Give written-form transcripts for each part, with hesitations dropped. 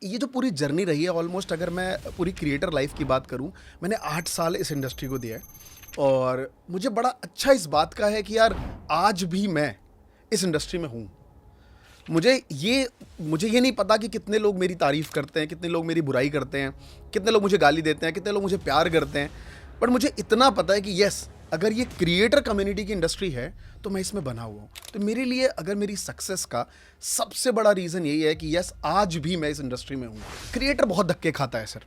ये जो पूरी जर्नी रही है ऑलमोस्ट, अगर मैं पूरी क्रिएटर लाइफ की बात करूं, मैंने 8 साल इस इंडस्ट्री को दिया है। और मुझे बड़ा अच्छा इस बात का है कि यार आज भी मैं इस इंडस्ट्री में हूं। मुझे ये नहीं पता कि कितने लोग मेरी तारीफ करते हैं, कितने लोग मेरी बुराई करते हैं, कितने लोग मुझे गाली देते हैं, कितने लोग मुझे प्यार करते हैं। बट मुझे इतना पता है कि यस, अगर ये क्रिएटर कम्युनिटी की इंडस्ट्री है तो मैं इसमें बना हुआ हूँ। तो मेरे लिए अगर मेरी सक्सेस का सबसे बड़ा रीज़न यही है कि यस, आज भी मैं इस इंडस्ट्री में हूँ। क्रिएटर बहुत धक्के खाता है सर।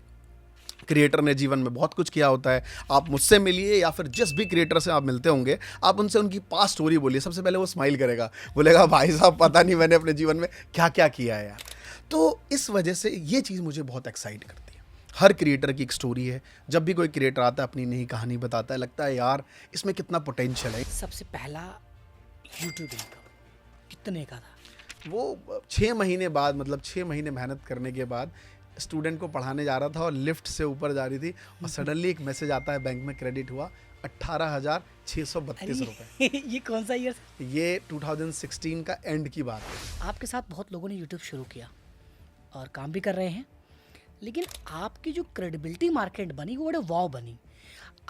क्रिएटर ने जीवन में बहुत कुछ किया होता है। आप मुझसे मिलिए या फिर जिस भी क्रिएटर से आप मिलते होंगे, आप उनसे उनकी पास्ट स्टोरी बोलिए, सबसे पहले वो स्माइल करेगा, बोलेगा भाई साहब पता नहीं मैंने अपने जीवन में क्या क्या किया है यार। तो इस वजह से ये चीज़ मुझे बहुत एक्साइट करती है। हर क्रिएटर की एक स्टोरी है। जब भी कोई क्रिएटर आता है अपनी नई कहानी बताता है, लगता है यार इसमें कितना पोटेंशियल है। सबसे पहला यूट्यूब इनकम कितने का था? वो 6 महीने बाद, मतलब 6 महीने मेहनत करने के बाद स्टूडेंट को पढ़ाने जा रहा था और लिफ्ट से ऊपर जा रही थी और सडनली एक मैसेज आता है, बैंक में क्रेडिट हुआ 18,632 रुपये। ये कौन सा ईयर? ये 2016 का एंड की बात है। आपके साथ बहुत लोगों ने यूट्यूब शुरू किया और काम भी कर रहे हैं, लेकिन आपकी जो क्रेडिबिलिटी मार्केट बनी वो बड़े वाव बनी।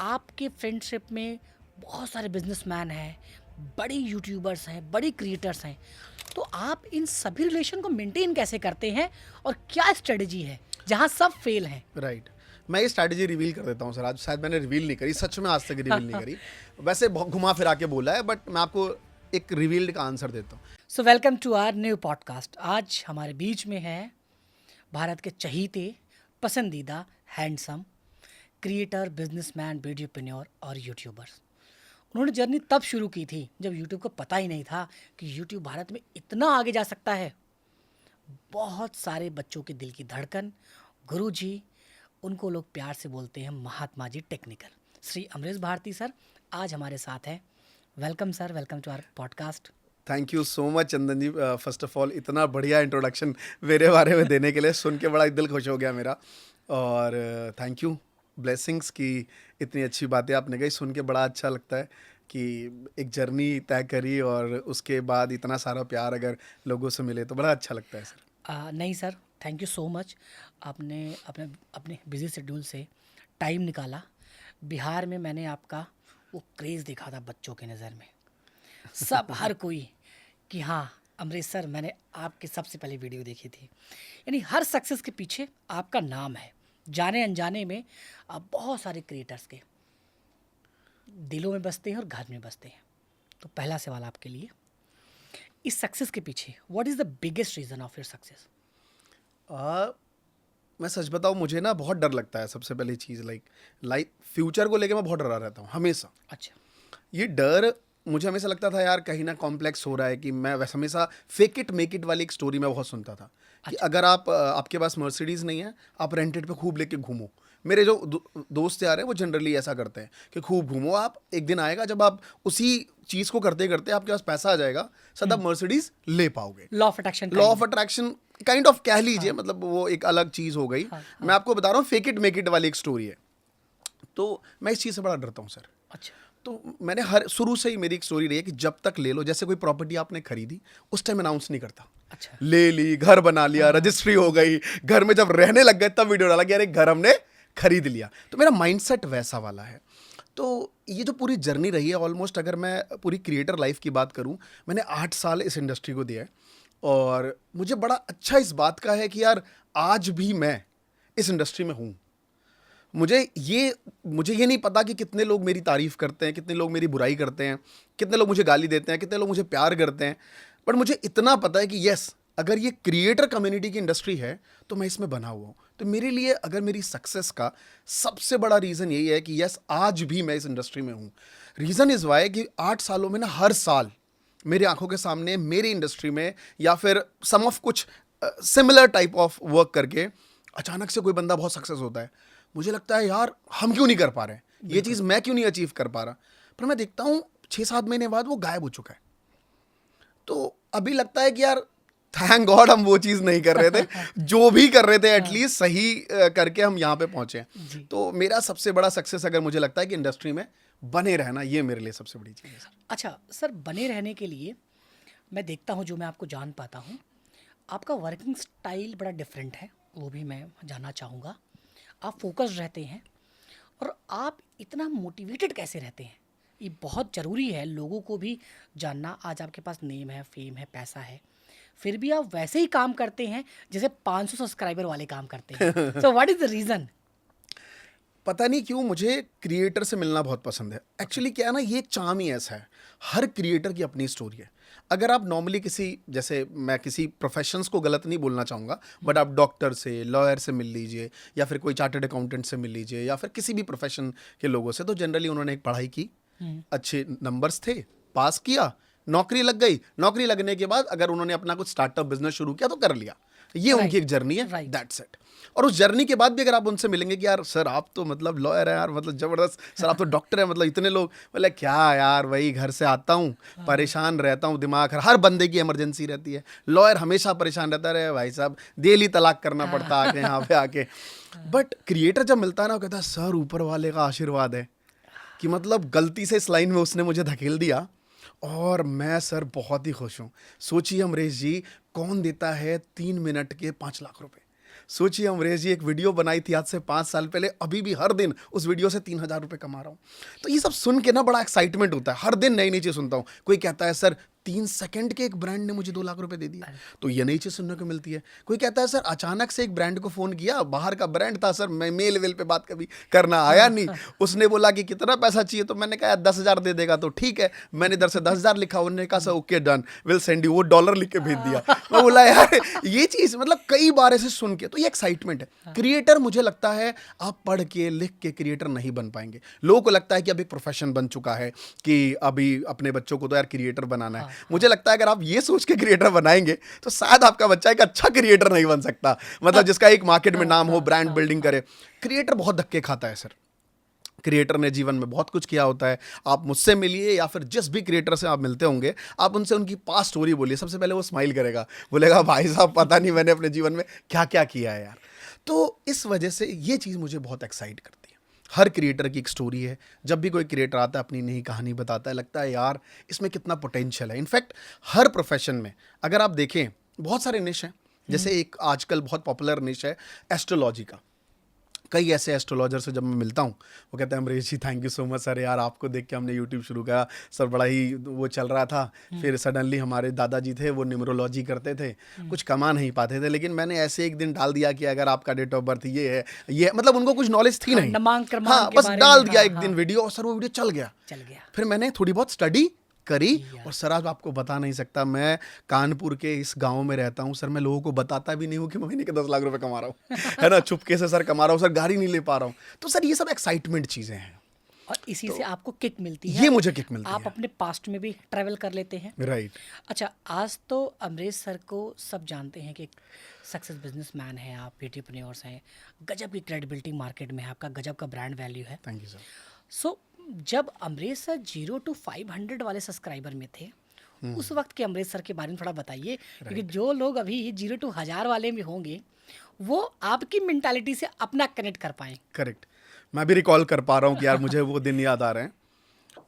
आपके फ्रेंडशिप में बहुत सारे बिजनेसमैन हैं, बड़े यूट्यूबर्स हैं, बड़े क्रिएटर्स हैं। तो आप इन सभी रिलेशन को मेंटेन कैसे करते हैं और क्या स्ट्रेटजी है जहां सब फेल हैं? राइट, मैं ये स्ट्रैटेजी रिवील कर देता हूँ सर। आज शायद मैंने रिवील नहीं करी, सच में आज तक रिवील नहीं करी। वैसे बहुत घुमा फिरा के बोला है, बट मैं आपको एक रिवील्ड का आंसर देता हूँ। So welcome to our new podcast. आज हमारे बीच में है भारत के चहीते, पसंदीदा, हैंडसम क्रिएटर, बिजनेसमैन, वीडियोप्रेन्योर और यूट्यूबर्स। उन्होंने जर्नी तब शुरू की थी जब यूट्यूब को पता ही नहीं था कि यूट्यूब भारत में इतना आगे जा सकता है। बहुत सारे बच्चों के दिल की धड़कन, गुरुजी, उनको लोग प्यार से बोलते हैं महात्मा जी टेक्निकल। श्री अमरीश भारती सर आज हमारे साथ हैं। Welcome sir, welcome to our podcast. Thank you so much Chandan ji, first of all इतना बढ़िया इंट्रोडक्शन मेरे बारे में देने के लिए, सुन के बड़ा दिल खुश हो गया मेरा। और थैंक यू, ब्लेसिंग्स की इतनी अच्छी बातें आपने कही, सुन के बड़ा अच्छा लगता है कि एक जर्नी तय करी और उसके बाद इतना सारा प्यार अगर लोगों से मिले तो बड़ा अच्छा लगता है सर। नहीं sir, thank you so much. आपने अपने अपने बिजी शेड्यूल से टाइम निकाला। बिहार में मैंने आपका वो क्रेज़ देखा था बच्चों की नज़र में, सब हर कोई कि हाँ अमरीश सर, मैंने आपकी सबसे पहले वीडियो देखी थी। यानी हर सक्सेस के पीछे आपका नाम है। जाने अनजाने में आप बहुत सारे क्रिएटर्स के दिलों में बसते हैं और घर में बसते हैं। तो पहला सवाल आपके लिए, इस सक्सेस के पीछे what is the biggest reason of your success? मैं सच बताऊँ, मुझे ना बहुत डर लगता है। सबसे पहली चीज़ लाइक फ्यूचर को लेके मैं बहुत डरा रहता हूँ हमेशा। अच्छा। ये डर मुझे हमेशा लगता था यार कहीं ना कॉम्प्लेक्स हो रहा है, कि मैं वैसे हमेशा फेक इट मेक इट वाली एक स्टोरी मैं बहुत सुनता था कि अगर आपके पास मर्सिडीज़ नहीं है, आप रेंटेड पे खूब लेके घूमो। मेरे जो दोस्त यार हैं वो जनरली ऐसा करते हैं कि खूब घूमो आप, एक दिन आएगा जब आप उसी चीज़ को करते करते आपके पास पैसा आ जाएगा, सदा आप मर्सिडीज़ ले पाओगे। Law of attraction. Law of attraction kind of कह लीजिए, मतलब वो एक अलग चीज़ हो गई। मैं आपको बता रहा हूँ, फेक इट मेक इट वाली एक स्टोरी है। तो मैं इस चीज़ से बड़ा डरता हूँ सर। अच्छा। तो मैंने हर शुरू से ही मेरी एक स्टोरी रही है कि जब तक ले लो, जैसे कोई प्रॉपर्टी आपने खरीदी उस टाइम अनाउंस नहीं करता। अच्छा। ले ली, घर बना लिया, रजिस्ट्री हो गई, घर में जब रहने लग गए तब वीडियो डाला कि यार एक घर हमने खरीद लिया। तो मेरा माइंडसेट वैसा वाला है। तो ये जो पूरी जर्नी रही है ऑलमोस्ट, अगर मैं पूरी क्रिएटर लाइफ की बात करूं, मैंने 8 साल इस इंडस्ट्री को दिया है। और मुझे बड़ा अच्छा इस बात का है कि यार आज भी मैं इस इंडस्ट्री में हूं। मुझे ये नहीं पता कि कितने लोग मेरी तारीफ करते हैं, कितने लोग मेरी बुराई करते हैं, कितने लोग मुझे गाली देते हैं, कितने लोग मुझे प्यार करते हैं। बट मुझे इतना पता है कि यस, अगर ये क्रिएटर कम्युनिटी की इंडस्ट्री है तो मैं इसमें बना हुआ हूँ। तो मेरे लिए अगर मेरी सक्सेस का सबसे बड़ा रीज़न यही है कि यस, आज भी मैं इस इंडस्ट्री में हूँ। रीज़न इज़ वाई कि 8 सालों में ना हर साल मेरी आंखों के सामने मेरी इंडस्ट्री में या फिर सम ऑफ कुछ सिमिलर टाइप ऑफ वर्क करके अचानक से कोई बंदा बहुत सक्सेस होता है। मुझे लगता है यार हम क्यों नहीं कर पा रहे हैं, ये चीज़ मैं क्यों नहीं अचीव कर पा रहा। पर मैं देखता हूँ 6-7 महीने बाद वो गायब हो चुका है। तो अभी लगता है कि यार थैंक गॉड हम वो चीज़ नहीं कर रहे थे, जो भी कर रहे थे एटलीस्ट सही करके हम यहाँ पे पहुँचे हैं। तो मेरा सबसे बड़ा सक्सेस अगर मुझे लगता है कि इंडस्ट्री में बने रहना, ये मेरे लिए सबसे बड़ी चीज़ है। अच्छा सर, बने रहने के लिए मैं देखता हूँ, जो मैं आपको जान पाता हूँ, आपका वर्किंग स्टाइल बड़ा डिफरेंट है वो भी मैं जानना चाहूँगा। आप फोकस्ड रहते हैं और आप इतना मोटिवेटेड कैसे रहते हैं? ये बहुत ज़रूरी है लोगों को भी जानना। आज आपके पास नेम है, फेम है, पैसा है, फिर भी आप वैसे ही काम करते हैं जैसे 500 सब्सक्राइबर वाले काम करते हैं। So what is the reason? पता नहीं क्यों मुझे क्रिएटर से मिलना बहुत पसंद है। एक्चुअली क्या है ना, ये एक चार्म ही ऐसा है, हर क्रिएटर की अपनी स्टोरी है। अगर आप नॉर्मली किसी, जैसे मैं किसी प्रोफेशंस को गलत नहीं बोलना चाहूँगा, बट आप डॉक्टर से, लॉयर से मिल लीजिए, या फिर कोई चार्टर्ड अकाउंटेंट से मिल लीजिए, या फिर किसी भी प्रोफेशन के लोगों से, तो जनरली उन्होंने एक पढ़ाई की, अच्छे नंबर्स थे, पास किया, नौकरी लग गई, नौकरी लगने के बाद अगर उन्होंने अपना कुछ स्टार्टअप बिजनेस शुरू किया तो कर लिया। ये उनकी एक जर्नी है, राइट। That's it. और उस जर्नी के बाद भी अगर आप उनसे मिलेंगे कि यार सर आप तो मतलब लॉयर है यार, मतलब जबरदस्त, सर आप तो डॉक्टर है, मतलब इतने लोग, बोले क्या यार, वही घर से आता हूँ, परेशान रहता हूँ, दिमाग हर बंदे की इमरजेंसी रहती है, लॉयर हमेशा परेशान रहता है, भाई साहब डेली तलाक करना पड़ता है आके यहाँ पे आके। बट क्रिएटर जब मिलता है ना, वो कहता है सर ऊपर वाले का आशीर्वाद है, कि मतलब गलती से इस लाइन में उसने मुझे धकेल दिया और मैं सर बहुत ही खुश हूँ। सोचिए अमरीश जी, कौन देता है 3 मिनट के 5 लाख रुपए? सोचिए अमरीश जी, एक वीडियो बनाई थी आज से 5 साल पहले, अभी भी हर दिन उस वीडियो से 3,000 रुपये कमा रहा हूँ। तो ये सब सुन के ना बड़ा एक्साइटमेंट होता है, हर दिन नई नई चीज़ सुनता हूँ। कोई कहता है सर 3 सेकंड के एक ब्रांड ने मुझे 2 लाख रुपए दे दिया, तो ये नई चीज़ सुनने को मिलती है। कोई कहता है सर अचानक से एक ब्रांड को फ़ोन किया, बाहर का ब्रांड था सर, मैं मेल वेल पे बात कभी करना आया नहीं, उसने बोला कि कितना पैसा चाहिए, तो मैंने कहा 10,000 दे देगा तो ठीक है, मैंने इधर से 10,000 लिखा, उन्होंने कहा sir okay done, will send you, वो डॉलर लिख के भेज दिया। मैं बोला यार ये चीज़ मतलब कई बार ऐसे सुन के, तो ये एक्साइटमेंट है। क्रिएटर मुझे लगता है आप पढ़ के लिख के क्रिएटर नहीं बन पाएंगे। लोगों को लगता है कि अब एक प्रोफेशन बन चुका है, कि अभी अपने बच्चों को तो यार क्रिएटर बनाना है। मुझे लगता है अगर आप ये सोच के क्रिएटर बनाएंगे तो शायद आपका बच्चा एक अच्छा क्रिएटर नहीं बन सकता, मतलब जिसका एक मार्केट में नाम हो, ब्रांड बिल्डिंग करे। क्रिएटर बहुत धक्के खाता है सर, क्रिएटर ने जीवन में बहुत कुछ किया होता है। आप मुझसे मिलिए या फिर जिस भी क्रिएटर से आप मिलते होंगे, आप उनसे उनकी पास्ट स्टोरी बोलिए, सबसे पहले वो स्माइल करेगा, बोलेगा भाई साहब पता नहीं मैंने अपने जीवन में क्या क्या किया है यार। तो इस वजह से ये चीज़ मुझे बहुत एक्साइट करती है। हर क्रिएटर की एक स्टोरी है, जब भी कोई क्रिएटर आता है अपनी नई कहानी बताता है, लगता है यार इसमें कितना पोटेंशियल है। इनफैक्ट हर प्रोफेशन में अगर आप देखें, बहुत सारे निश हैं, जैसे एक आजकल बहुत पॉपुलर निश है एस्ट्रोलॉजी का। कई ऐसे एस्ट्रोलॉजर से जब मैं मिलता हूँ, वो कहते हैं Amrish ji thank you so much sir, यार आपको देख के हमने यूट्यूब शुरू किया सर, बड़ा ही वो चल रहा था, फिर सडनली हमारे दादाजी थे वो न्यूमरोलॉजी करते थे, कुछ कमा नहीं पाते थे, लेकिन मैंने ऐसे एक दिन डाल दिया कि अगर आपका डेट ऑफ बर्थ ये है, ये मतलब उनको कुछ नॉलेज थी नहीं, हाँ बस डाल दिया एक दिन वीडियो, और सर वो वीडियो चल गया। फिर मैंने थोड़ी बहुत स्टडी करी, और सर आज आपको बता नहीं सकता, मैं कानपुर के इस गांव में रहता हूं सर, मैं लोगों को बताता भी नहीं हूं कि महीने के 10 लाख रुपए कमा रहा हूं है ना, चुपके से सर कमा रहा हूं सर, गाड़ी नहीं ले पा रहा हूं। तो सर ये सब एक्साइटमेंट चीजें हैं, और इसी से आपको किक मिलती है। ये मुझे किक मिलती आप है। अपने पास्ट में भी ट्रैवल कर लेते हैं। राइट। अच्छा, आज तो अमरीश सर को सब जानते हैं कि सक्सेस बिजनेसमैन हैं आप, एंटरप्रेन्योर्स हैं, गजब की क्रेडिबिलिटी मार्केट में है आपका, गजब का ब्रांड वैल्यू है। Thank you sir. सो जब अमरीश सर 0 to 500 वाले सब्सक्राइबर में थे, उस वक्त के अमरीश सर के बारे में थोड़ा बताइए, क्योंकि जो लोग अभी 0 to 1000 वाले में होंगे वो आपकी मेंटालिटी से अपना कनेक्ट कर पाएँ। करेक्ट, मैं भी रिकॉल कर पा रहा हूँ कि यार मुझे वो दिन याद आ रहे हैं।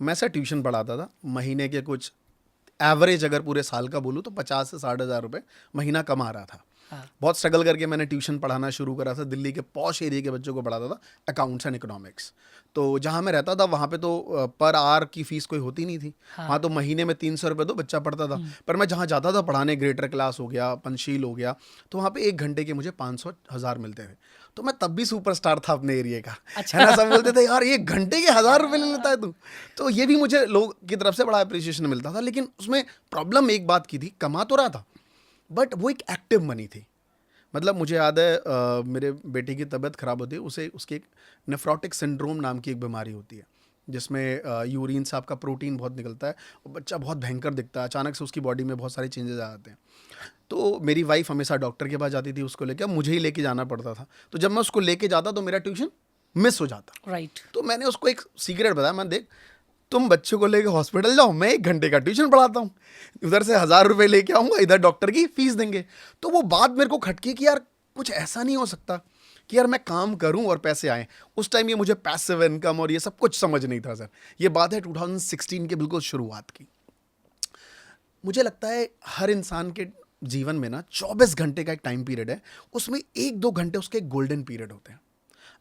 मैं सर ट्यूशन पढ़ाता था, महीने के कुछ एवरेज अगर पूरे साल का बोलूँ तो 50 से 60,000 रुपये महीना कमा रहा था। बहुत स्ट्रगल करके मैंने ट्यूशन पढ़ाना शुरू करा था, दिल्ली के पॉश एरिया के बच्चों को पढ़ाता था अकाउंट्स एंड इकोनॉमिक्स। तो जहाँ मैं रहता था वहाँ पे तो पर आवर की फ़ीस कोई होती नहीं थी, वहाँ तो महीने में 300 रुपये तो बच्चा पढ़ता था। पर मैं जहाँ जाता था पढ़ाने, ग्रेटर क्लास हो गया, पंचशील हो गया, तो वहाँ पे 1 घंटे के मुझे 500-1000 मिलते थे। तो मैं तब भी सुपरस्टार था अपने एरिया का, है ना। सब बोलते थे यार 1 घंटे के 1000 रुपये ले लेता है तू। तो ये भी मुझे लोग की तरफ से बड़ा अप्रिसिएशन मिलता था, लेकिन उसमें प्रॉब्लम एक बात की थी, कमा तो रहा था बट वो एक एक्टिव मनी थी। मतलब मुझे याद है मेरे बेटे की तबीयत ख़राब होती है, उसे उसके एक नेफ्रोटिक सिंड्रोम नाम की एक बीमारी होती है, जिसमें यूरिन से आपका प्रोटीन बहुत निकलता है और बच्चा बहुत भयंकर दिखता है, अचानक से उसकी बॉडी में बहुत सारे चेंजेस आ जाते हैं। तो मेरी वाइफ हमेशा डॉक्टर के पास जाती थी उसको लेकर, मुझे ही लेके जाना पड़ता था। तो जब मैं उसको लेके जाता तो मेरा ट्यूशन मिस हो जाता। राइट। तो मैंने उसको एक सीक्रेट बताया, मैं देख तुम बच्चों को लेके हॉस्पिटल जाओ, मैं 1 घंटे का ट्यूशन पढ़ाता हूँ, उधर से 1000 रुपये लेके आऊँगा, इधर डॉक्टर की फीस देंगे। तो वो बात मेरे को खटकी कि यार कुछ ऐसा नहीं हो सकता कि यार मैं काम करूं और पैसे आएँ। उस टाइम ये मुझे पैसिव इनकम और ये सब कुछ समझ नहीं था सर। ये बात है 2016 के बिल्कुल शुरुआत की। मुझे लगता है हर इंसान के जीवन में ना 24 घंटे का एक टाइम पीरियड है, उसमें 1-2 घंटे उसके गोल्डन पीरियड होते हैं।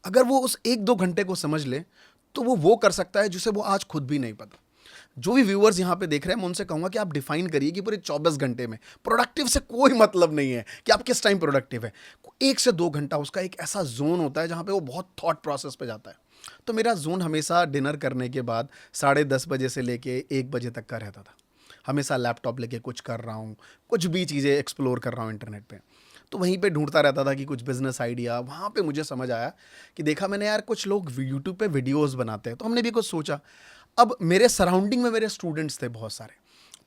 अगर वो उस 1-2 घंटे को समझ ले तो वो कर सकता है जिसे वो आज खुद भी नहीं पता। जो भी व्यूअर्स यहाँ पे देख रहे हैं, मैं उनसे कहूँगा कि आप डिफाइन करिए कि पूरे 24 घंटे में प्रोडक्टिव से कोई मतलब नहीं है कि आप किस टाइम प्रोडक्टिव है। 1 से 2 घंटा उसका एक ऐसा जोन होता है जहाँ पे वो बहुत थॉट प्रोसेस पे जाता है। तो मेरा जोन हमेशा डिनर करने के बाद 10:30 बजे से लेके 1 बजे तक का रहता था। हमेशा लैपटॉप लेके कुछ कर रहा हूँ, कुछ भी चीज़ें एक्सप्लोर कर रहा हूँ इंटरनेट पे। तो वहीं पे ढूंढता रहता था कि कुछ बिजनेस आइडिया। वहाँ पे मुझे समझ आया कि देखा मैंने यार कुछ लोग यूट्यूब पे वीडियोस बनाते हैं, तो हमने भी कुछ सोचा। अब मेरे सराउंडिंग में मेरे स्टूडेंट्स थे बहुत सारे,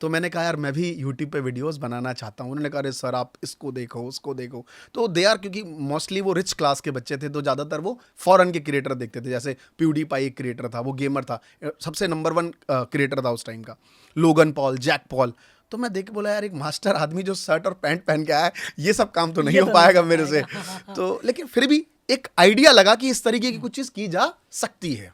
तो मैंने कहा यार मैं भी यूट्यूब पे वीडियोस बनाना चाहता हूँ। उन्होंने कहा अरे सर आप इसको देखो उसको देखो। तो दे आर, क्योंकि मोस्टली वो रिच क्लास के बच्चे थे, तो ज़्यादातर वो फॉरेन के क्रिएटर देखते थे। जैसे प्यूडीपाई एक क्रिएटर था, वो गेमर था, सबसे नंबर 1 क्रिएटर था उस टाइम का, लोगन पॉल, जैक पॉल। तो मैं देख के बोला यार एक मास्टर आदमी जो शर्ट और पैंट पहन के आया है, ये सब काम तो नहीं हो पाएगा मेरे से। तो लेकिन फिर भी एक आइडिया लगा कि इस तरीके की कुछ चीज़ की जा सकती है।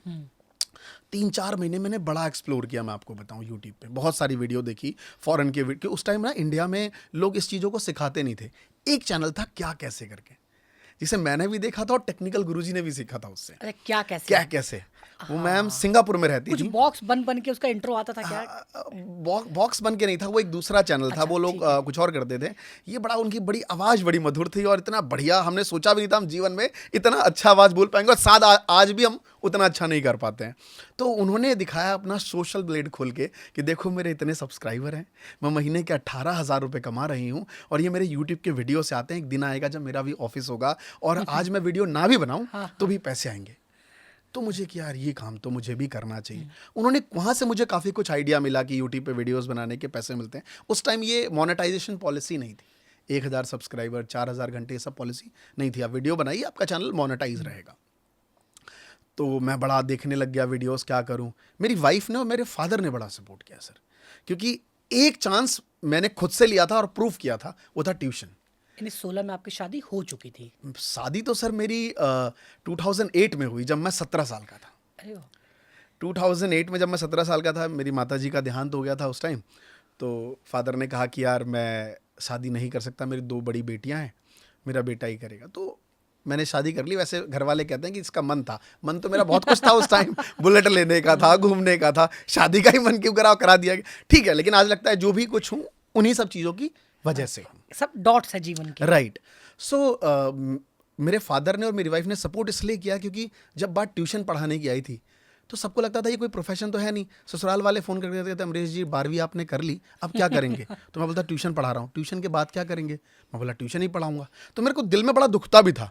3-4 महीने मैंने बड़ा एक्सप्लोर किया। मैं आपको बताऊं, यूट्यूब पे बहुत सारी वीडियो देखी फॉरेन के वीडियो। उस टाइम ना इंडिया में लोग इस चीज़ों को सिखाते नहीं थे। एक चैनल था क्या कैसे करके, जिसे मैंने भी देखा था और टेक्निकल गुरुजी ने भी सीखा था उससे। अरे क्या कैसे? क्या कैसे? वो मैम सिंगापुर में रहती कुछ थी। बॉक्स बन के उसका इंट्रो आता था क्या? बॉक्स बन के नहीं था, वो एक दूसरा चैनल था। अच्छा, वो लोग ठीक है। कुछ और करते थे। ये बड़ा, उनकी बड़ी आवाज़ बड़ी मधुर थी और इतना बढ़िया, हमने सोचा भी नहीं था हम जीवन में इतना अच्छा आवाज़ बोल पाएंगे। और शायद आज भी हम उतना अच्छा नहीं कर पाते हैं। तो उन्होंने दिखाया अपना सोशल ब्लेड खोल के कि देखो मेरे इतने सब्सक्राइबर हैं, मैं महीने के 18,000 रुपये कमा रही हूँ, और ये मेरे यूट्यूब के वीडियो से आते हैं। एक दिन आएगा जब मेरा भी ऑफिस होगा और आज मैं वीडियो ना भी बनाऊँ तो भी पैसे आएंगे। तो मुझे कि यार ये काम तो मुझे भी करना चाहिए। उन्होंने वहाँ से मुझे काफ़ी कुछ आइडिया मिला कि यूट्यूब पे वीडियोस बनाने के पैसे मिलते हैं। उस टाइम ये मोनेटाइजेशन पॉलिसी नहीं थी, 1,000 सब्सक्राइबर 4,000 घंटे, ये सब पॉलिसी नहीं थी। आप वीडियो बनाइए, आपका चैनल मोनेटाइज रहेगा। तो मैं बड़ा देखने लग गया वीडियोस, क्या करूं। मेरी वाइफ ने और मेरे फादर ने बड़ा सपोर्ट किया सर, क्योंकि एक चांस मैंने खुद से लिया था और प्रूव किया था, वो था ट्यूशन। यानी 16 में आपकी शादी हो चुकी थी? शादी तो सर मेरी 2008 में हुई, जब मैं 17 साल का था। अरे वाह। 2008 में जब मैं 17 साल का था, मेरी माताजी का देहांत हो गया था उस टाइम। तो फादर ने कहा कि यार मैं शादी नहीं कर सकता, मेरी 2 बड़ी बेटियां हैं, मेरा बेटा ही करेगा। तो मैंने शादी कर ली। वैसे घर वाले कहते हैं कि इसका मन था, मन तो मेरा बहुत कुछ था उस टाइम, बुलेट लेने का था, घूमने का था, शादी का ही मन क्यों करा दिया, ठीक है। लेकिन आज लगता है जो भी कुछ हूँ उन्हीं सब चीज़ों की वजह से हूँ। सब डॉट्स है जीवन के। राइट। सो मेरे फादर ने और मेरी वाइफ ने सपोर्ट इसलिए किया क्योंकि जब बात ट्यूशन पढ़ाने की आई थी तो सबको लगता था ये कोई प्रोफेशन तो है नहीं। ससुराल वाले फ़ोन करके कहते थे अमरीश जी 12वीं आपने कर ली, अब क्या करेंगे? तो मैं बोलता ट्यूशन पढ़ा रहा हूँ। ट्यूशन के बाद क्या करेंगे? मैं बोला ट्यूशन ही पढ़ाऊँगा। तो मेरे को दिल में बड़ा दुखता भी था,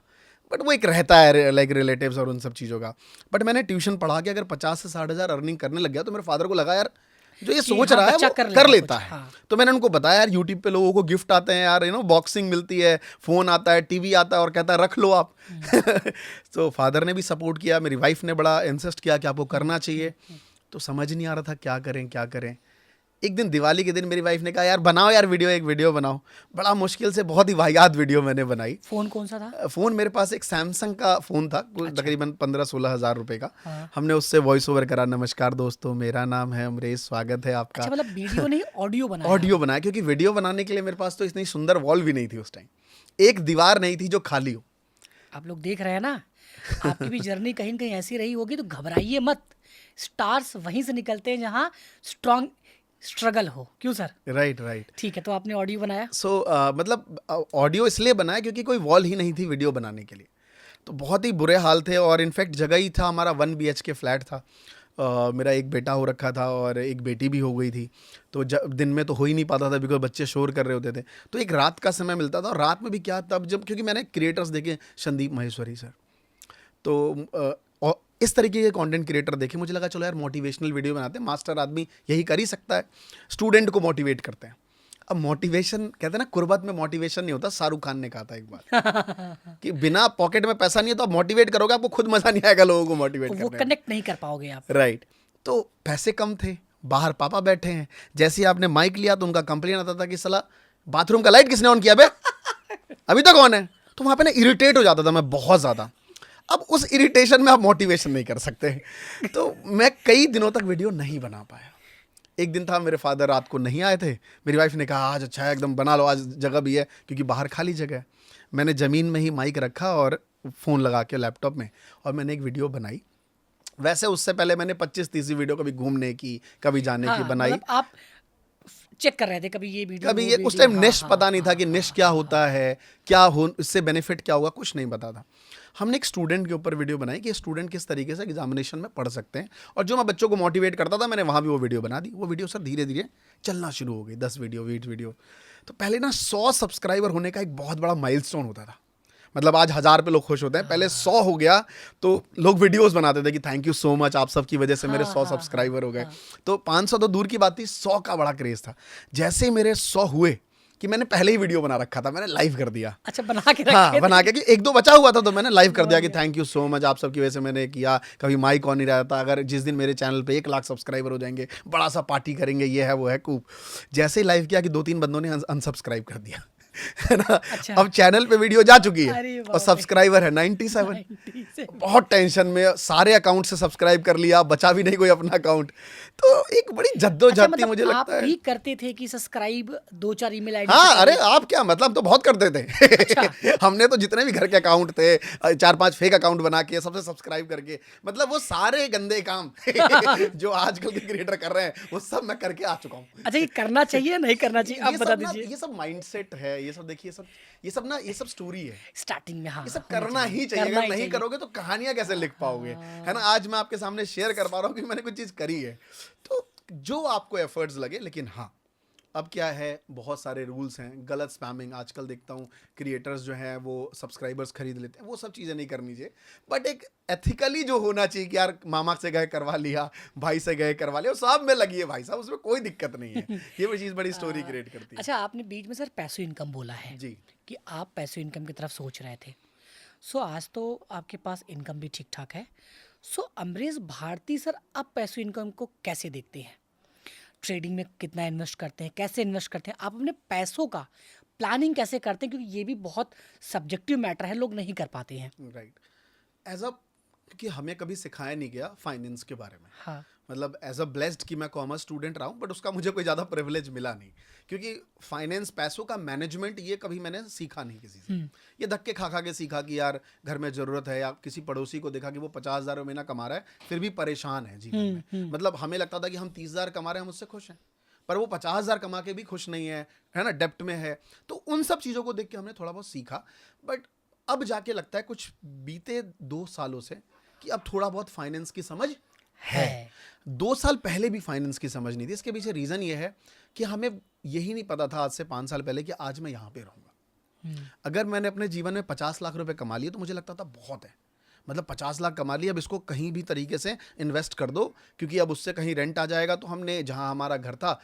बट वो एक रहता है लाइक रिलेटिव्स और उन सब चीज़ों का। बट मैंने ट्यूशन पढ़ा के अगर 50 से 60,000 अर्निंग करने लग गया तो मेरे फादर को लगा यार जो ये सोच हाँ, रहा है बच्चा वो कर कर लेगा लेता कुछ, है। हाँ। तो मैंने उनको बताया यार यूट्यूब पे लोगों को गिफ्ट आते हैं यार, बॉक्सिंग मिलती है, फ़ोन आता है, टीवी आता है, और कहता है रख लो आप। तो फादर ने भी सपोर्ट किया, मेरी वाइफ ने बड़ा इंसिस्ट किया कि आपको करना चाहिए। तो समझ नहीं आ रहा था क्या करें क्या करें। एक दिन दिवाली के दिन मेरी वाइफ ने कहा यार बनाओ यार वीडियो, एक वीडियो बनाओ। बड़ा मुश्किल से बहुत ही वाहियात वीडियो मैंने बनाई। फोन कौन सा था? फ़ोन मेरे पास एक सैमसंग का फ़ोन था, तकरीबन 15-16 हज़ार रुपए का। हाँ। हमने उससे वॉइस ओवर करा, नमस्कार दोस्तों मेरा नाम है अमरीश, स्वागत है आपका। अच्छा, मतलब वीडियो नहीं, ऑडियो बनाया? ऑडियो बनाया, क्योंकि वीडियो बनाने के लिए मेरे पास तो इतनी सुंदर वॉल भी नहीं थी उस टाइम, एक दीवार नहीं थी जो खाली हो। आप लोग देख रहे हैं ना, आपकी भी जर्नी कहीं न कहीं ऐसी रही होगी, तो घबराइए मत। स्टार्स वहीं से निकलते हैं जहाँ स्ट्रॉन्ग स्ट्रगल हो। क्यों सर? Right right. ठीक है, तो आपने ऑडियो बनाया? मतलब ऑडियो इसलिए बनाया क्योंकि कोई वॉल ही नहीं थी वीडियो बनाने के लिए। तो बहुत ही बुरे हाल थे, और इनफैक्ट जगह ही था, हमारा 1 BHK फ्लैट था। मेरा एक बेटा हो रखा था और एक बेटी भी हो गई थी। तो दिन में तो हो ही नहीं पाता था बिकॉज बच्चे शोर कर रहे होते थे। तो एक रात का समय मिलता था, और रात में भी क्या तब जब, क्योंकि मैंने क्रिएटर्स देखे, संदीप माहेश्वरी सर, तो इस तरीके के कंटेंट क्रिएटर देखे, मुझे लगा चलो यार मोटिवेशनल वीडियो बनाते हैं, मास्टर आदमी यही कर ही सकता है, स्टूडेंट को मोटिवेट करते हैं। अब मोटिवेशन कहते हैं ना, कुर्बत में मोटिवेशन नहीं होता। शाहरुख खान ने कहा था एक बार कि बिना पॉकेट में पैसा नहीं है तो आप मोटिवेट करोगे, आपको खुद मजा नहीं आएगा लोगों को मोटिवेट करने वो में। कनेक्ट नहीं कर पाओगे आप। राइट। तो पैसे कम थे, बाहर पापा बैठे हैं, जैसे ही आपने माइक लिया तो उनका कंप्लेन आता था कि साला बाथरूम का लाइट किसने ऑन किया बे, अभी तक ऑन है। तो वहाँ पे ना इरिटेट हो जाता था मैं बहुत ज़्यादा। अब उस इरिटेशन में आप मोटिवेशन नहीं कर सकते। तो मैं कई दिनों तक वीडियो नहीं बना पाया। एक दिन था, मेरे फादर रात को नहीं आए थे, मेरी वाइफ ने कहा आज अच्छा है एकदम बना लो, आज जगह भी है क्योंकि बाहर खाली जगह है। मैंने ज़मीन में ही माइक रखा और फ़ोन लगा के लैपटॉप में, और मैंने एक वीडियो बनाई। वैसे उससे पहले मैंने 25-30 वीडियो कभी घूमने की, कभी जाने की हाँ, बनाई। मतलब आप चेक कर रहे थे कभी ये वीडियो कभी वो ये उस वीडियो, टाइम हाँ निश हाँ पता नहीं था हाँ कि निश हाँ क्या हाँ होता है, क्या हो इससे बेनिफिट क्या होगा, कुछ नहीं पता था। हमने एक स्टूडेंट के ऊपर वीडियो बनाई कि स्टूडेंट किस तरीके से एग्जामिनेशन में पढ़ सकते हैं, और जो मैं बच्चों को मोटिवेट करता था मैंने वहाँ भी वो वीडियो बना दी। वो वीडियो सर धीरे धीरे चलना शुरू हो गई, 10 वीडियो, 20 वीडियो। तो पहले ना 100 सब्सक्राइबर होने का एक बहुत बड़ा माइलस्टोन होता था। मतलब आज 1000 पे लोग खुश होते हैं, पहले 100 हो गया तो लोग वीडियोस बनाते थे कि थैंक यू सो मच, आप सब की वजह से मेरे हाँ 100 हाँ सब्सक्राइबर हो गए। हाँ। तो 500 तो दूर की बात थी, 100 का बड़ा क्रेज था। जैसे ही मेरे 100 हुए कि मैंने पहले ही वीडियो बना रखा था, मैंने लाइव कर दिया। अच्छा, बना के हाँ, रखे बना थे। के कि एक दो बचा हुआ था तो मैंने लाइव कर समझ दिया कि गया। थैंक यू सो मच, आप सबकी वजह से मैंने किया। कभी माइक ऑन नहीं रहता, अगर जिस दिन मेरे चैनल पे 1 लाख सब्सक्राइबर हो जाएंगे बड़ा सा पार्टी करेंगे, ये है वो है कूप। जैसे ही लाइव किया कि 2-3 बंदों ने अनसब्सक्राइब कर दिया है ना। अच्छा। अब चैनल पे वीडियो जा चुकी है अरे और बाप रे। सब्सक्राइबर है 97। 90 से। बहुत टेंशन में, सारे अकाउंट से सब्सक्राइब कर लिया, बचा भी नहीं कोई अपना अकाउंट। तो एक बड़ी अच्छा, जद्दोजहद थी मतलब मुझे आप लगता है। भी करते थे कि सब्सक्राइब 2-4 ईमेल आईडी से हाँ, कर अरे ले? आप क्या, मतलब हम तो बहुत करते थे। अच्छा। हमने तो जितने भी घर के अकाउंट थे 4-5 फेक अकाउंट बना के सबसे सब्सक्राइब करके, मतलब वो सारे गंदे काम जो आजकल के क्रिएटर कर रहे हैं वो सब मैं करके आ चुका हूँ। अच्छा, ये करना चाहिए या नहीं करना चाहिए? आप ये बता सब ना, दीजिए। ये सब माइंडसेट है, ये सब देखिए, ये सब स्टोरी है। स्टार्टिंग में हाँ, ये सब होना करना ही चाहिए, करना अगर ही नहीं चाहिए। करोगे तो कहानियां कैसे लिख पाओगे, है ना। आज मैं आपके सामने शेयर कर पा रहा हूँ कि मैंने कुछ चीज करी है। तो जो आपको एफर्ट्स लगे, लेकिन हाँ, अब क्या है, बहुत सारे रूल्स हैं। गलत स्पैमिंग आजकल देखता हूँ, क्रिएटर्स जो हैं वो सब्सक्राइबर्स खरीद लेते हैं, वो सब चीज़ें नहीं करनी चाहिए। बट एक एथिकली जो होना चाहिए कि यार मामा से गए करवा लिया, भाई से गए करवा लिया, सब में लगी है भाई साहब, उसमें कोई दिक्कत नहीं है। ये वो चीज़ बड़ी स्टोरी क्रिएट करती है। अच्छा, आपने बीच में सर पैसिव इनकम बोला है जी। कि आप पैसिव इनकम की तरफ सोच रहे थे। सो आज तो आपके पास इनकम भी ठीक ठाक है। सो अमरीश भारती सर, आप पैसिव इनकम को कैसे देखते हैं? ट्रेडिंग में कितना इन्वेस्ट करते हैं, कैसे इन्वेस्ट करते हैं, आप अपने पैसों का प्लानिंग कैसे करते हैं? क्योंकि ये भी बहुत सब्जेक्टिव मैटर है, लोग नहीं कर पाते हैं। राइट। एज अ, क्योंकि हमें कभी सिखाया नहीं गया फाइनेंस के बारे में। हाँ। मतलब एज अ ब्लेस्ड कि मैं कॉमर्स स्टूडेंट रहा हूँ, बट उसका मुझे कोई ज़्यादा प्रिविलेज मिला नहीं, क्योंकि फाइनेंस, पैसों का मैनेजमेंट, ये कभी मैंने सीखा नहीं किसी से। ये धक्के खा खा के सीखा कि यार घर में ज़रूरत है, या किसी पड़ोसी को देखा कि वो 50,000 महीना कमा रहा है फिर भी परेशान है जीवन में। मतलब हमें लगता था कि हम 30,000 कमा रहे हैं, हम उससे खुश हैं, पर वो 50,000 कमा के भी खुश नहीं है ना, डेप्ट में है। तो उन सब चीज़ों को देख के हमने थोड़ा बहुत सीखा। बट अब जाके लगता है कुछ बीते 2 सालों से कि अब थोड़ा बहुत फाइनेंस की समझ है। 2 साल पहले भी फाइनेंस की समझ नहीं थी। इसके पीछे रीज़न ये है कि हमें यही नहीं पता था आज से 5 साल पहले कि आज मैं यहाँ पे रहूँगा। अगर मैंने अपने जीवन में 50 लाख रुपए कमा लिए तो मुझे लगता था बहुत है, मतलब 50 लाख कमा लिया, अब इसको कहीं भी तरीके से इन्वेस्ट कर दो, क्योंकि अब उससे कहीं रेंट आ जाएगा। तो हमने, जहाँ हमारा घर था,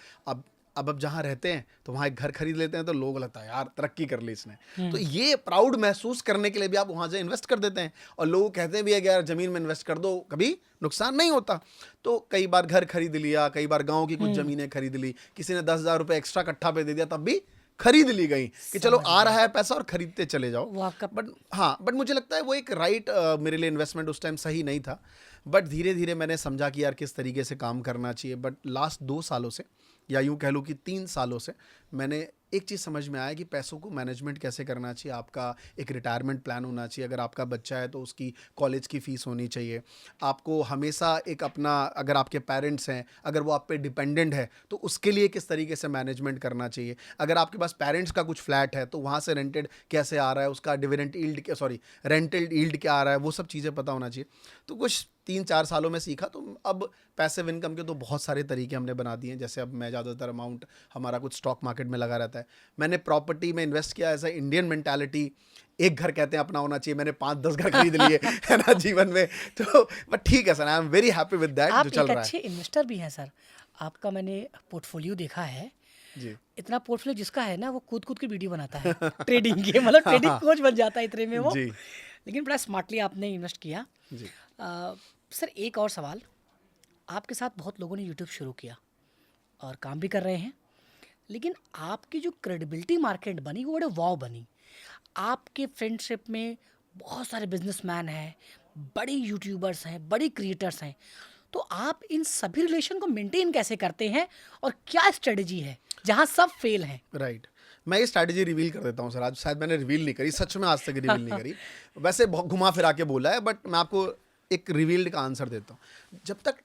अब जहाँ रहते हैं तो वहाँ एक घर खरीद लेते हैं, तो लोग लगता है यार तरक्की कर ली इसने। तो ये प्राउड महसूस करने के लिए भी आप वहाँ से इन्वेस्ट कर देते हैं, और लोग कहते भी है कि यार ज़मीन में इन्वेस्ट कर दो, कभी नुकसान नहीं होता। तो कई बार घर खरीद लिया, कई बार गाँव की कुछ ज़मीनें खरीद ली, किसी ने 10,000 रुपये एक्स्ट्रा कट्ठा पे दे दिया, तब भी खरीद ली गई कि चलो आ रहा है पैसा और खरीदते चले जाओ। वो आपका बट हाँ, बट मुझे लगता है वो एक राइट मेरे लिए इन्वेस्टमेंट उस टाइम सही नहीं था। बट धीरे धीरे मैंने समझा कि यार किस तरीके से काम करना चाहिए। बट लास्ट 2 सालों से, या यूँ कह लूँ कि 3 सालों से, मैंने एक चीज़ समझ में आया कि पैसों को मैनेजमेंट कैसे करना चाहिए। आपका एक रिटायरमेंट प्लान होना चाहिए, अगर आपका बच्चा है तो उसकी कॉलेज की फ़ीस होनी चाहिए। आपको हमेशा एक अपना, अगर आपके पेरेंट्स हैं, अगर वो आप पे डिपेंडेंट है तो उसके लिए किस तरीके से मैनेजमेंट करना चाहिए। अगर आपके पास पेरेंट्स का कुछ फ्लैट है तो वहाँ से रेंटेड कैसे आ रहा है, उसका डिविडेंड यील्ड, रेंटल यील्ड क्या आ रहा है, वो सब चीज़ें पता होना चाहिए। तो कुछ 3-4 सालों में सीखा। तो अब पैसिव इनकम के तो बहुत सारे तरीके हमने बना दिए हैं। जैसे अब मैं ज़्यादातर अमाउंट हमारा कुछ स्टॉक मार्केट में लगा रहता है। मैंने प्रॉपर्टी में इन्वेस्ट किया, एज अ इंडियन मेंटालिटी, एक घर कहते हैं अपना होना चाहिए, मैंने 5-10 घर खरीद लिए है ना जीवन में। तो बट ठीक है sir, I am very happy with that आप जो चल एक रहा है अच्छे इन्वेस्टर भी हैं सर। आपका मैंने पोर्टफोलियो देखा है। जी। इतना पोर्टफोलियो जिसका है ना, वो कूद कूद के वीडियो बनाता है ट्रेडिंग के, मतलब ट्रेडिंग कोच बन जाता है इतने में वो। जी। लेकिन बड़ा स्मार्टली आपने इन्वेस्ट किया। जी। सर, एक और सवाल। आपके साथ बहुत लोगों ने यूट्यूब शुरू किया और काम भी कर रहे हैं, लेकिन आपकी जो क्रेडिबिलिटी मार्केट बनी वो बड़े वाव बनी। आपके फ्रेंडशिप में बहुत सारे बिजनेसमैन हैं, बड़े यूट्यूबर्स हैं, बड़े क्रिएटर्स हैं। तो आप इन सभी रिलेशन को मेंटेन कैसे करते हैं और क्या स्ट्रेटजी है जहां सब फेल हैं? राइट। मैं ये स्ट्रैटेजी रिवील कर देता हूँ सर, आज शायद मैंने रिवील नहीं करी, सच में आज तक रिवील नहीं करी, वैसे बहुत घुमा फिरा के बोला है, बट मैं आपको एक रिवील्ड का आंसर देता हूँ। जब तक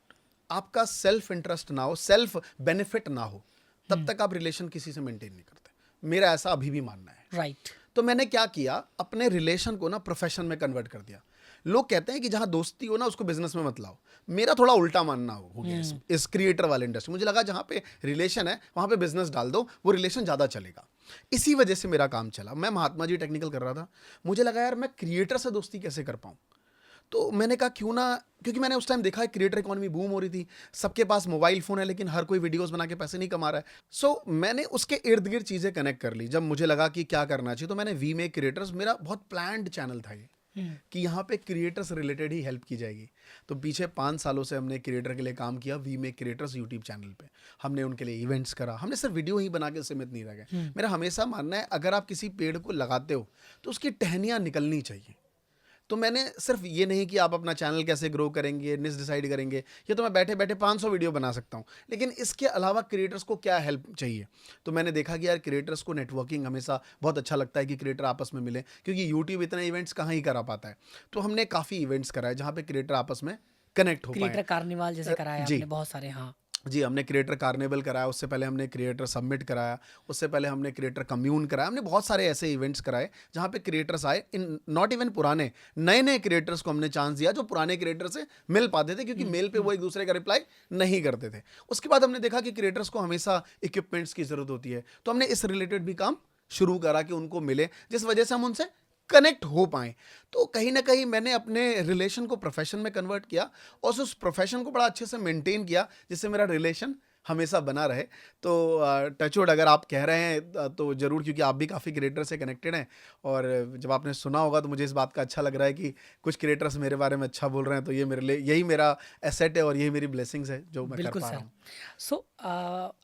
आपका सेल्फ इंटरेस्ट ना हो, सेल्फ बेनिफिट ना हो, तब तक आप रिलेशन किसी से मेंटेन नहीं करते। मेरा ऐसा अभी भी मानना है। राइट। तो मैंने क्या किया, अपने रिलेशन को ना प्रोफेशन में कन्वर्ट कर दिया। लोग कहते हैं कि जहां दोस्ती हो ना उसको बिजनेस में मत लाओ, मेरा थोड़ा उल्टा मानना हो गया इस क्रिएटर वाले इंडस्ट्री। मुझे लगा जहां पे रिलेशन है वहां पे बिजनेस डाल दो, वो रिलेशन ज़्यादा चलेगा। इसी वजह से मेरा काम चला। मैं महात्मा जी टेक्निकल कर रहा था, मुझे लगा यार मैं क्रिएटर से दोस्ती कैसे कर पाऊँ। तो मैंने कहा क्यों ना, क्योंकि मैंने उस टाइम देखा है क्रिएटर इकोनॉमी बूम हो रही थी, सबके पास मोबाइल फ़ोन है लेकिन हर कोई वीडियोस बना के पैसे नहीं कमा रहा है। सो मैंने उसके इर्द गिर्द चीज़ें कनेक्ट कर ली। जब मुझे लगा कि क्या करना चाहिए तो मैंने वी मेक क्रिएटर्स, मेरा बहुत प्लान्ड चैनल था ये कि यहाँ पे क्रिएटर्स रिलेटेड ही हेल्प की जाएगी। तो पीछे 5 सालों से हमने क्रिएटर के लिए काम किया we make creators YouTube channel पे। हमने उनके लिए इवेंट्स करा, हमने सिर्फ वीडियो ही बना के सीमित नहीं रह गए। मेरा हमेशा मानना है अगर आप किसी पेड़ को लगाते हो तो उसकी टहनियाँ निकलनी चाहिए। तो मैंने सिर्फ ये नहीं कि आप अपना चैनल कैसे ग्रो करेंगे, निश डिसाइड करेंगे, ये तो मैं बैठे बैठे 500 वीडियो बना सकता हूँ, लेकिन इसके अलावा क्रिएटर्स को क्या हेल्प चाहिए। तो मैंने देखा कि यार क्रिएटर्स को नेटवर्किंग हमेशा बहुत अच्छा लगता है कि क्रिएटर आपस में मिले, क्योंकि यूट्यूब इतने इवेंट्स कहाँ ही करा पाता है। तो हमने काफ़ी इवेंट्स कराए जहाँ पे क्रिएटर आपस में कनेक्ट हो क्रिएटर पाए। कार्निवाल जैसे कराया जी आपने बहुत सारे। हाँ। जी, हमने क्रिएटर कार्निवल कराया, उससे पहले हमने क्रिएटर समिट कराया, उससे पहले हमने क्रिएटर कम्यून कराया। हमने बहुत सारे ऐसे इवेंट्स कराए जहाँ पे क्रिएटर्स आए, इन नॉट इवन पुराने, नए नए क्रिएटर्स को हमने चांस दिया जो पुराने क्रिएटर से मिल पाते थे, क्योंकि मेल पे वो एक दूसरे का रिप्लाई नहीं करते थे। उसके बाद हमने देखा कि क्रिएटर्स को हमेशा इक्विपमेंट्स की ज़रूरत होती है, तो हमने इस रिलेटेड भी काम शुरू करा कि उनको मिले, जिस वजह से हम उनसे कनेक्ट हो पाएँ। तो कहीं न कहीं मैंने अपने रिलेशन को प्रोफ़ेशन में कन्वर्ट किया और उस प्रोफ़ेशन को बड़ा अच्छे से मेंटेन किया, जिससे मेरा रिलेशन हमेशा बना रहे। तो टच वुड अगर आप कह रहे हैं तो ज़रूर, क्योंकि आप भी काफ़ी क्रिएटर से कनेक्टेड हैं और जब आपने सुना होगा तो मुझे इस बात का अच्छा लग रहा है कि कुछ क्रिएटर्स मेरे बारे में अच्छा बोल रहे हैं, तो ये मेरे लिए यही मेरा एसेट है और यही मेरी ब्लेसिंग्स है जो मैं कर बिल्कुल पा रहा सर। हूँ। सो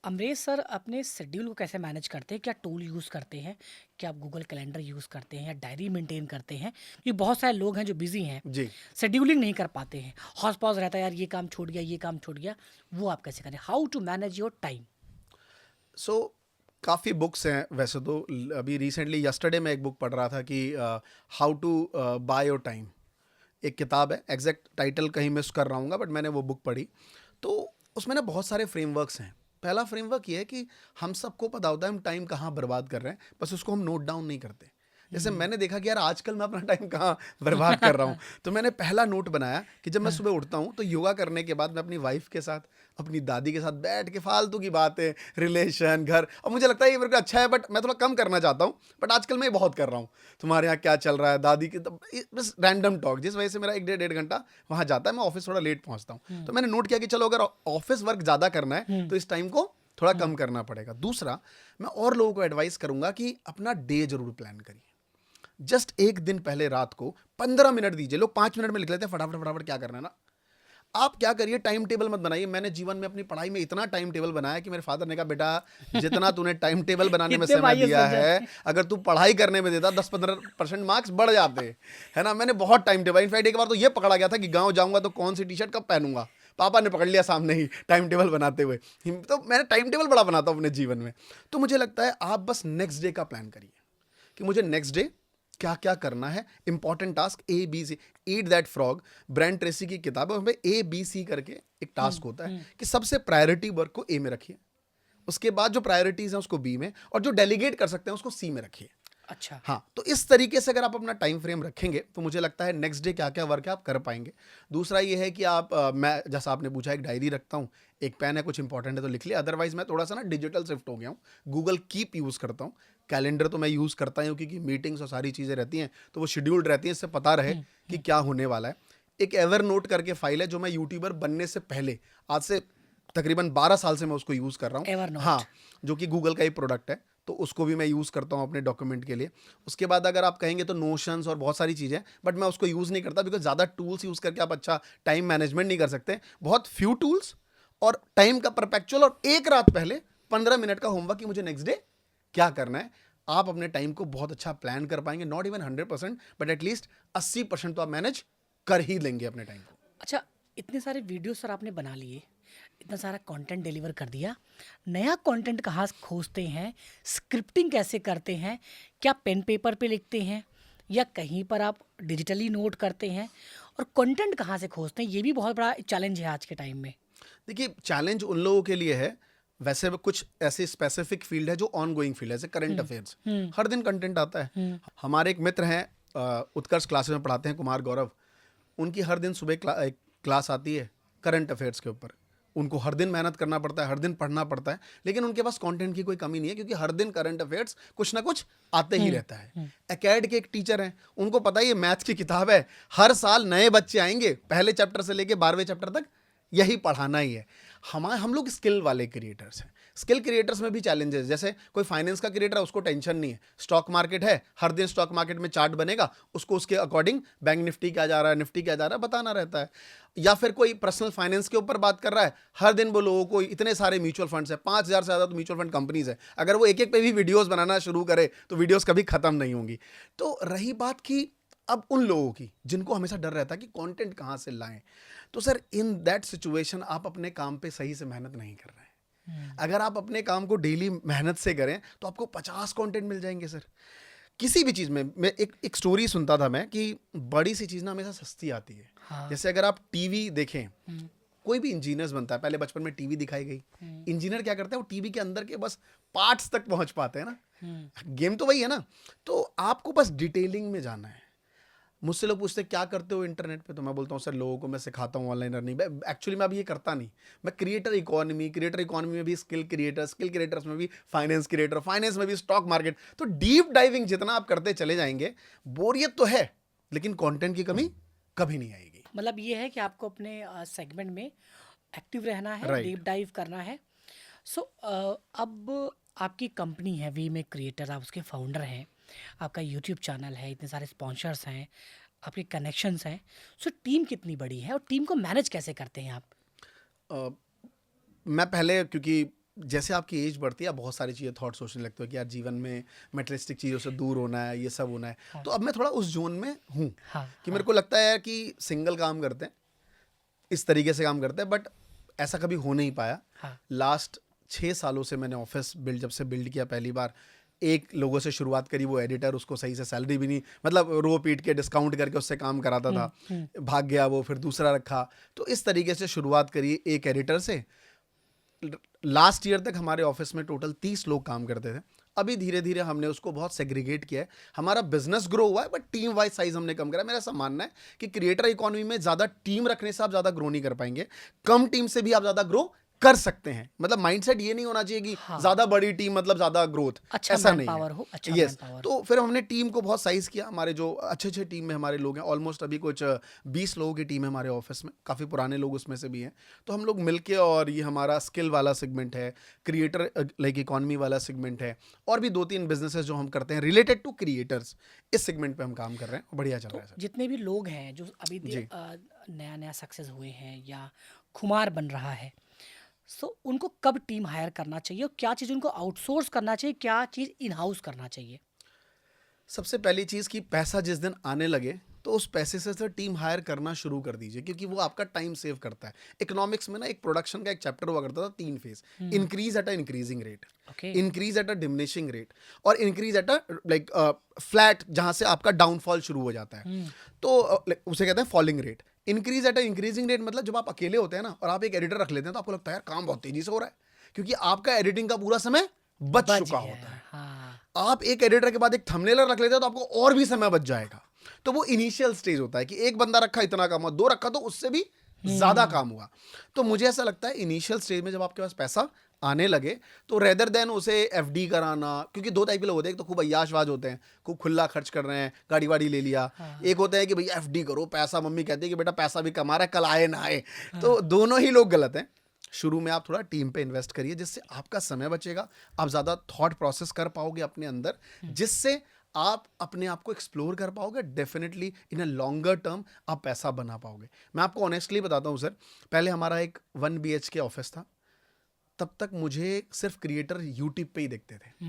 अमरीश सर अपने शेड्यूल को कैसे मैनेज करते हैं? क्या टूल यूज़ करते हैं? क्या आप गूगल कैलेंडर यूज़ करते हैं या डायरी मेंटेन करते हैं? क्योंकि बहुत सारे लोग हैं जो बिजी हैं, जी। शेड्यूलिंग नहीं कर पाते हैं, हौस पौस रहता है यार ये काम छूट गया, ये काम छूट गया। वो आप कैसे करें? How to manage your time? So काफ़ी बुक्स हैं वैसे तो। अभी रिसेंटली यस्टरडे मैं एक बुक पढ़ रहा था कि how to buy your time, एक किताब है, एग्जैक्ट टाइटल कहीं मिस कर रहा हूँ बट मैंने वो बुक पढ़ी। तो उसमें ना बहुत सारे फ्रेमवर्क्स हैं। पहला फ्रेमवर्क ये है कि हम सबको पता होता है हम टाइम कहाँ बर्बाद कर रहे हैं, बस उसको हम नोट डाउन नहीं करते। जैसे मैंने देखा कि यार आजकल मैं अपना टाइम कहाँ बर्बाद कर रहा हूँ, तो मैंने पहला नोट बनाया कि जब मैं सुबह उठता हूँ तो योगा करने के बाद मैं अपनी वाइफ के साथ, अपनी दादी के साथ बैठ के फालतू की बातें, रिलेशन, घर, और मुझे लगता है ये मेरे को अच्छा है बट मैं थोड़ा कम करना चाहता हूँ, बट आजकल मैं ये बहुत कर रहा हूँ। तुम्हारे यहाँ क्या चल रहा है, दादी की, बस रैंडम टॉक, जिस वजह से मेरा 1 डेढ़ घंटा वहाँ जाता है। मैं ऑफिस थोड़ा लेट पहुँचता हूँ, तो मैंने नोट किया कि चलो अगर ऑफिस वर्क ज़्यादा करना है तो इस टाइम को थोड़ा कम करना पड़ेगा। दूसरा, मैं और लोगों को एडवाइस करूंगा कि अपना डे जरूर प्लान करिए। जस्ट एक दिन पहले रात को 15 मिनट दीजिए। लोग 5 मिनट में लिख लेते हैं फटाफट फटाफट, क्या करना है ना। आप क्या करिए, टाइम टेबल मत बनाइए। मैंने जीवन में अपनी पढ़ाई में इतना टाइम टेबल बनाया कि मेरे फादर ने कहा बेटा जितना तूने टाइम टेबल बनाने में कितने समय मायूस दिया बन जाते है, हैं। अगर तू पढ़ाई करने में देता 10-15% मार्क्स बढ़ जाते, है ना। मैंने बहुत टाइम टेबल, इनफैक्ट एक बार तो ये पकड़ा गया था कि गाँव जाऊंगा तो कौन सी टी शर्ट कब पहनूंगा, पापा ने पकड़ लिया सामने ही टाइम टेबल बनाते हुए। तो मैंने टाइम टेबल बड़ा बनाता हूँ अपने जीवन में। तो मुझे लगता है आप बस नेक्स्ट डे का प्लान करिए कि मुझे नेक्स्ट डे क्या क्या करना है, important task ABC, eat that frog, Brian Tracy की किताब है, उसमें ABC करके एक टास्क होता है कि सबसे प्रायोरिटी वर्क को A में रखिए, उसके बाद जो प्रायोरिटीज हैं उसको B में, और जो डेलीगेट कर सकते हैं उसको C में रखिए। अच्छा। हाँ, तो इस तरीके से अगर आप अपना टाइम फ्रेम रखेंगे तो मुझे लगता है नेक्स्ट डे क्या क्या वर्क है आप कर पाएंगे। दूसरा ये है कि आप मैं जैसा आपने पूछा एक डायरी रखता हूँ, एक पेन है, कुछ इंपॉर्टेंट है तो लिख लिया। अदरवाइज मैं थोड़ा सा ना डिजिटल शिफ्ट हो गया हूँ, गूगल कीप यूज़ करता हूँ। कैलेंडर तो मैं यूज़ करता हूँ क्योंकि मीटिंग्स और सारी चीज़ें रहती हैं तो वो शेड्यूल्ड रहती हैं, इससे पता रहे कि क्या होने वाला है। एक एवर नोट करके फाइल है जो मैं यूट्यूबर बनने से पहले, आज से तकरीबन 12 साल से मैं उसको यूज़ कर रहा हूँ। Evernote। हाँ, जो कि गूगल का ही प्रोडक्ट है, तो उसको भी मैं यूज़ करता हूँ अपने डॉक्यूमेंट के लिए। उसके बाद अगर आप कहेंगे तो नोशंस और बहुत सारी चीज़ें, बट मैं उसको यूज़ नहीं करता बिकॉज ज़्यादा टूल्स यूज़ करके आप अच्छा टाइम मैनेजमेंट नहीं कर सकते। बहुत फ्यू टूल्स और टाइम का परपेचुअल, और एक रात पहले 15 मिनट का होमवर्क कि मुझे नेक्स्ट डे क्या करना है। आप अपने टाइम को बहुत अच्छा प्लान कर पाएंगे, नॉट इवन 100% बट एटलीस्ट 80% तो आप मैनेज कर ही लेंगे अपने टाइम को। अच्छा, इतने सारे वीडियो सर आपने बना लिए, इतना सारा कंटेंट डिलीवर कर दिया, नया कंटेंट कहाँ से खोजते हैं, स्क्रिप्टिंग कैसे करते हैं, क्या पेन पेपर पे लिखते हैं या कहीं पर आप डिजिटली नोट करते हैं, और कंटेंट कहाँ से खोजते हैं, ये भी बहुत बड़ा चैलेंज है आज के टाइम में। देखिए, चैलेंज उन लोगों के लिए है, वैसे कुछ ऐसे स्पेसिफिक फील्ड है जो ऑन गोइंग फील्ड है, जैसे करंट अफेयर्स, हर दिन कंटेंट आता है। हमारे एक मित्र हैं, उत्कर्ष क्लासेस में पढ़ाते हैं, कुमार गौरव, उनकी हर दिन सुबह एक क्लास आती है करंट अफेयर्स के ऊपर। उनको हर दिन मेहनत करना पड़ता है, हर दिन पढ़ना पड़ता है, लेकिन उनके पास कंटेंट की कोई कमी नहीं है, क्योंकि हर दिन करंट अफेयर्स कुछ ना कुछ आते ही रहता है। एकेड के एक टीचर हैं, उनको पता है ये मैथ्स की किताब है, हर साल नए बच्चे आएंगे, पहले चैप्टर से लेके 12वें चैप्टर तक यही पढ़ाना ही है। हम लोग स्किल वाले क्रिएटर्स हैं। स्किल क्रिएटर्स में भी चैलेंजेस, जैसे कोई फाइनेंस का क्रिएटर है, उसको टेंशन नहीं है, स्टॉक मार्केट है, हर दिन स्टॉक मार्केट में चार्ट बनेगा, उसको उसके अकॉर्डिंग बैंक निफ्टी क्या जा रहा है, निफ्टी क्या जा रहा है, बताना रहता है। या फिर कोई पर्सनल फाइनेंस के ऊपर बात कर रहा है, हर दिन वो लोगों को इतने सारे म्यूचुअल फंड्स है, 5,000 से ज़्यादा तो म्यूचुअल फंड कंपनीज है, अगर वो एक एक पे भी वीडियोज़ बनाना शुरू करे तो वीडियोज़ कभी ख़त्म नहीं होंगी। तो रही बात कि अब उन लोगों की जिनको हमेशा डर रहता है कि कंटेंट कहाँ से लाएं, तो सर इन दैट सिचुएशन आप अपने काम पे सही से मेहनत नहीं कर रहे हैं। अगर आप अपने काम को डेली मेहनत से करें तो आपको 50 कंटेंट मिल जाएंगे सर। किसी भी चीज़ में मैं एक स्टोरी सुनता था मैं कि बड़ी सी चीज़ ना हमेशा सस्ती आती है। हाँ। जैसे अगर आप टीवी देखें, कोई भी इंजीनियर्स बनता है, पहले बचपन में टीवी दिखाई गई, इंजीनियर क्या करते हैं, वो टीवी के अंदर के बस पार्ट्स तक पहुंच पाते हैं ना। गेम तो वही है ना। तो आपको बस डिटेलिंग में जाना है। मुझसे लोग पूछते हैं क्या करते हो इंटरनेट पे, तो मैं बोलता हूँ सर लोगों को मैं सिखाता हूँ ऑनलाइन अर्निंग। एक्चुअली मैं अभी ये करता नहीं, मैं क्रिएटर इकोनॉमी में भी स्किल क्रिएटर्स में भी फाइनेंस क्रिएटर, फाइनेंस में भी स्टॉक मार्केट। तो डीप डाइविंग जितना आप करते चले जाएंगे, बोरियत तो है लेकिन कंटेंट की कमी कभी नहीं आएगी। मतलब ये है कि आपको अपने सेगमेंट में एक्टिव रहना है, Right. डीप डाइव करना है। सो अब आपकी कंपनी है वी मेक क्रिएटर, आप उसके फाउंडर हैं, आपका यूट्यूब चैनल है, इतने सारे स्पॉन्सर्स हैं, आपके कनेक्शंस हैं। सो टीम कितनी बड़ी है और टीम को मैनेज कैसे करते हैं आप? अ, मैं पहले, क्योंकि जैसे आपकी एज बढ़ती है आप बहुत सारी चीज़ें थॉट सोचने लगते हो कि यार जीवन में मटेरियलिस्टिक चीज़ों से दूर होना है, ये सब होना है। हाँ। तो अब मैं थोड़ा उस जोन में हूँ हाँ, कि मेरे को लगता है कि सिंगल काम करते हैं, इस तरीके से काम करते हैं, बट ऐसा कभी हो नहीं पाया। हाँ। लास्ट 6 सालों से मैंने ऑफिस जब से बिल्ड किया, पहली बार एक लोगों से शुरुआत करी, वो एडिटर, उसको सही से सैलरी भी नहीं, मतलब रो पीट के डिस्काउंट करके उससे काम कराता था, भाग गया वो, फिर दूसरा रखा। तो इस तरीके से शुरुआत करी एक एडिटर से। लास्ट ईयर तक हमारे ऑफिस में टोटल 30 लोग काम करते थे। अभी धीरे धीरे हमने उसको बहुत सेग्रीगेट किया है। हमारा बिजनेस ग्रो हुआ है बट टीम वाइज साइज हमने कम करा। मेरा ऐसा मानना है कि क्रिएटर इकोनॉमी में ज़्यादा टीम रखने से आप ज़्यादा ग्रो नहीं कर पाएंगे, कम टीम से भी आप ज़्यादा ग्रो कर सकते हैं। मतलब माइंडसेट ये नहीं होना चाहिए कि हाँ। ज्यादा बड़ी टीम मतलब ज्यादा ग्रोथ, अच्छा ऐसा मैन नहीं पावर है। हो, अच्छा यस, मैन पावर। तो फिर हमने टीम को बहुत साइज किया। हमारे जो अच्छे अच्छे टीम में हमारे लोग हैं, ऑलमोस्ट अभी कुछ 20 लोगों की टीम है हमारे ऑफिस में, काफ़ी पुराने लोग उसमें से भी हैं। तो हम लोग मिलके, और ये हमारा स्किल वाला सेगमेंट है, क्रिएटर लाइक इकोनॉमी वाला सेगमेंट है, और भी 2-3 बिजनेसेस जो हम करते हैं रिलेटेड टू क्रिएटर्स, इस सेगमेंट पे हम काम कर रहे हैं। बढ़िया चल तो रहा है सर। जितने भी लोग हैं जो अभी जी। नया नया सक्सेस हुए हैं या खुमार बन रहा है, सो उनको कब टीम हायर करना चाहिए और क्या चीज़ उनको आउटसोर्स करना चाहिए, क्या चीज़ इन हाउस करना चाहिए? सबसे पहली चीज़ कि पैसा जिस दिन आने लगे तो उस पैसे से टीम हायर करना शुरू कर दीजिए, क्योंकि वो आपका टाइम सेव करता है। इकोनॉमिक्स में ना एक प्रोडक्शन का एक चैप्टर हुआ करता था, 3 phase: increase at a increasing rate, okay. Increase at a diminishing rate, और increase at a like flat, जहां से आपका डाउनफॉल शुरू हो जाता है। तो उसे कहते हैं falling rate. Increase at a increasing rate मतलब जब आप अकेले होते हैं ना और आप एक एडिटर रख लेते हैं तो आपको लगता है यार काम बहुत तेजी से हो रहा है, क्योंकि आपका एडिटिंग का पूरा समय बच बच चुका गया होता है। हाँ। आप एक एडिटर के बाद एक थंबनेलर रख लेते हो तो आपको और भी समय बच जाएगा। तो वो इनिशियल स्टेज होता है कि एक बंदा रखा इतना काम हुआ, 2 रखा तो उससे भी ज्यादा काम हुआ। तो मुझे ऐसा लगता है इनिशियल स्टेज में जब आपके पास पैसा आने लगे तो रेदर देन उसे एफडी कराना, क्योंकि 2 टाइप के लोग होते हैं, एक तो खूब अय्याशवाज होते हैं, खूब खुला खर्च कर रहे हैं, गाड़ी वाड़ी ले लिया। एक होते हैं कि भैया एफडी करो, पैसा, मम्मी कहती है कि बेटा पैसा भी कमा रहा है, कल आए ना आए। तो दोनों ही लोग गलत हैं। शुरू में आप थोड़ा टीम पे इन्वेस्ट करिए, जिससे आपका समय बचेगा, आप ज़्यादा थॉट प्रोसेस कर पाओगे अपने अंदर, जिससे आप अपने आप को एक्सप्लोर कर पाओगे। Definitely in a longer term आप पैसा बना पाओगे। मैं आपको ऑनेस्टली बताता हूँ सर, पहले हमारा एक 1 BHK ऑफिस था, तब तक मुझे सिर्फ क्रिएटर यूट्यूब पे ही देखते थे।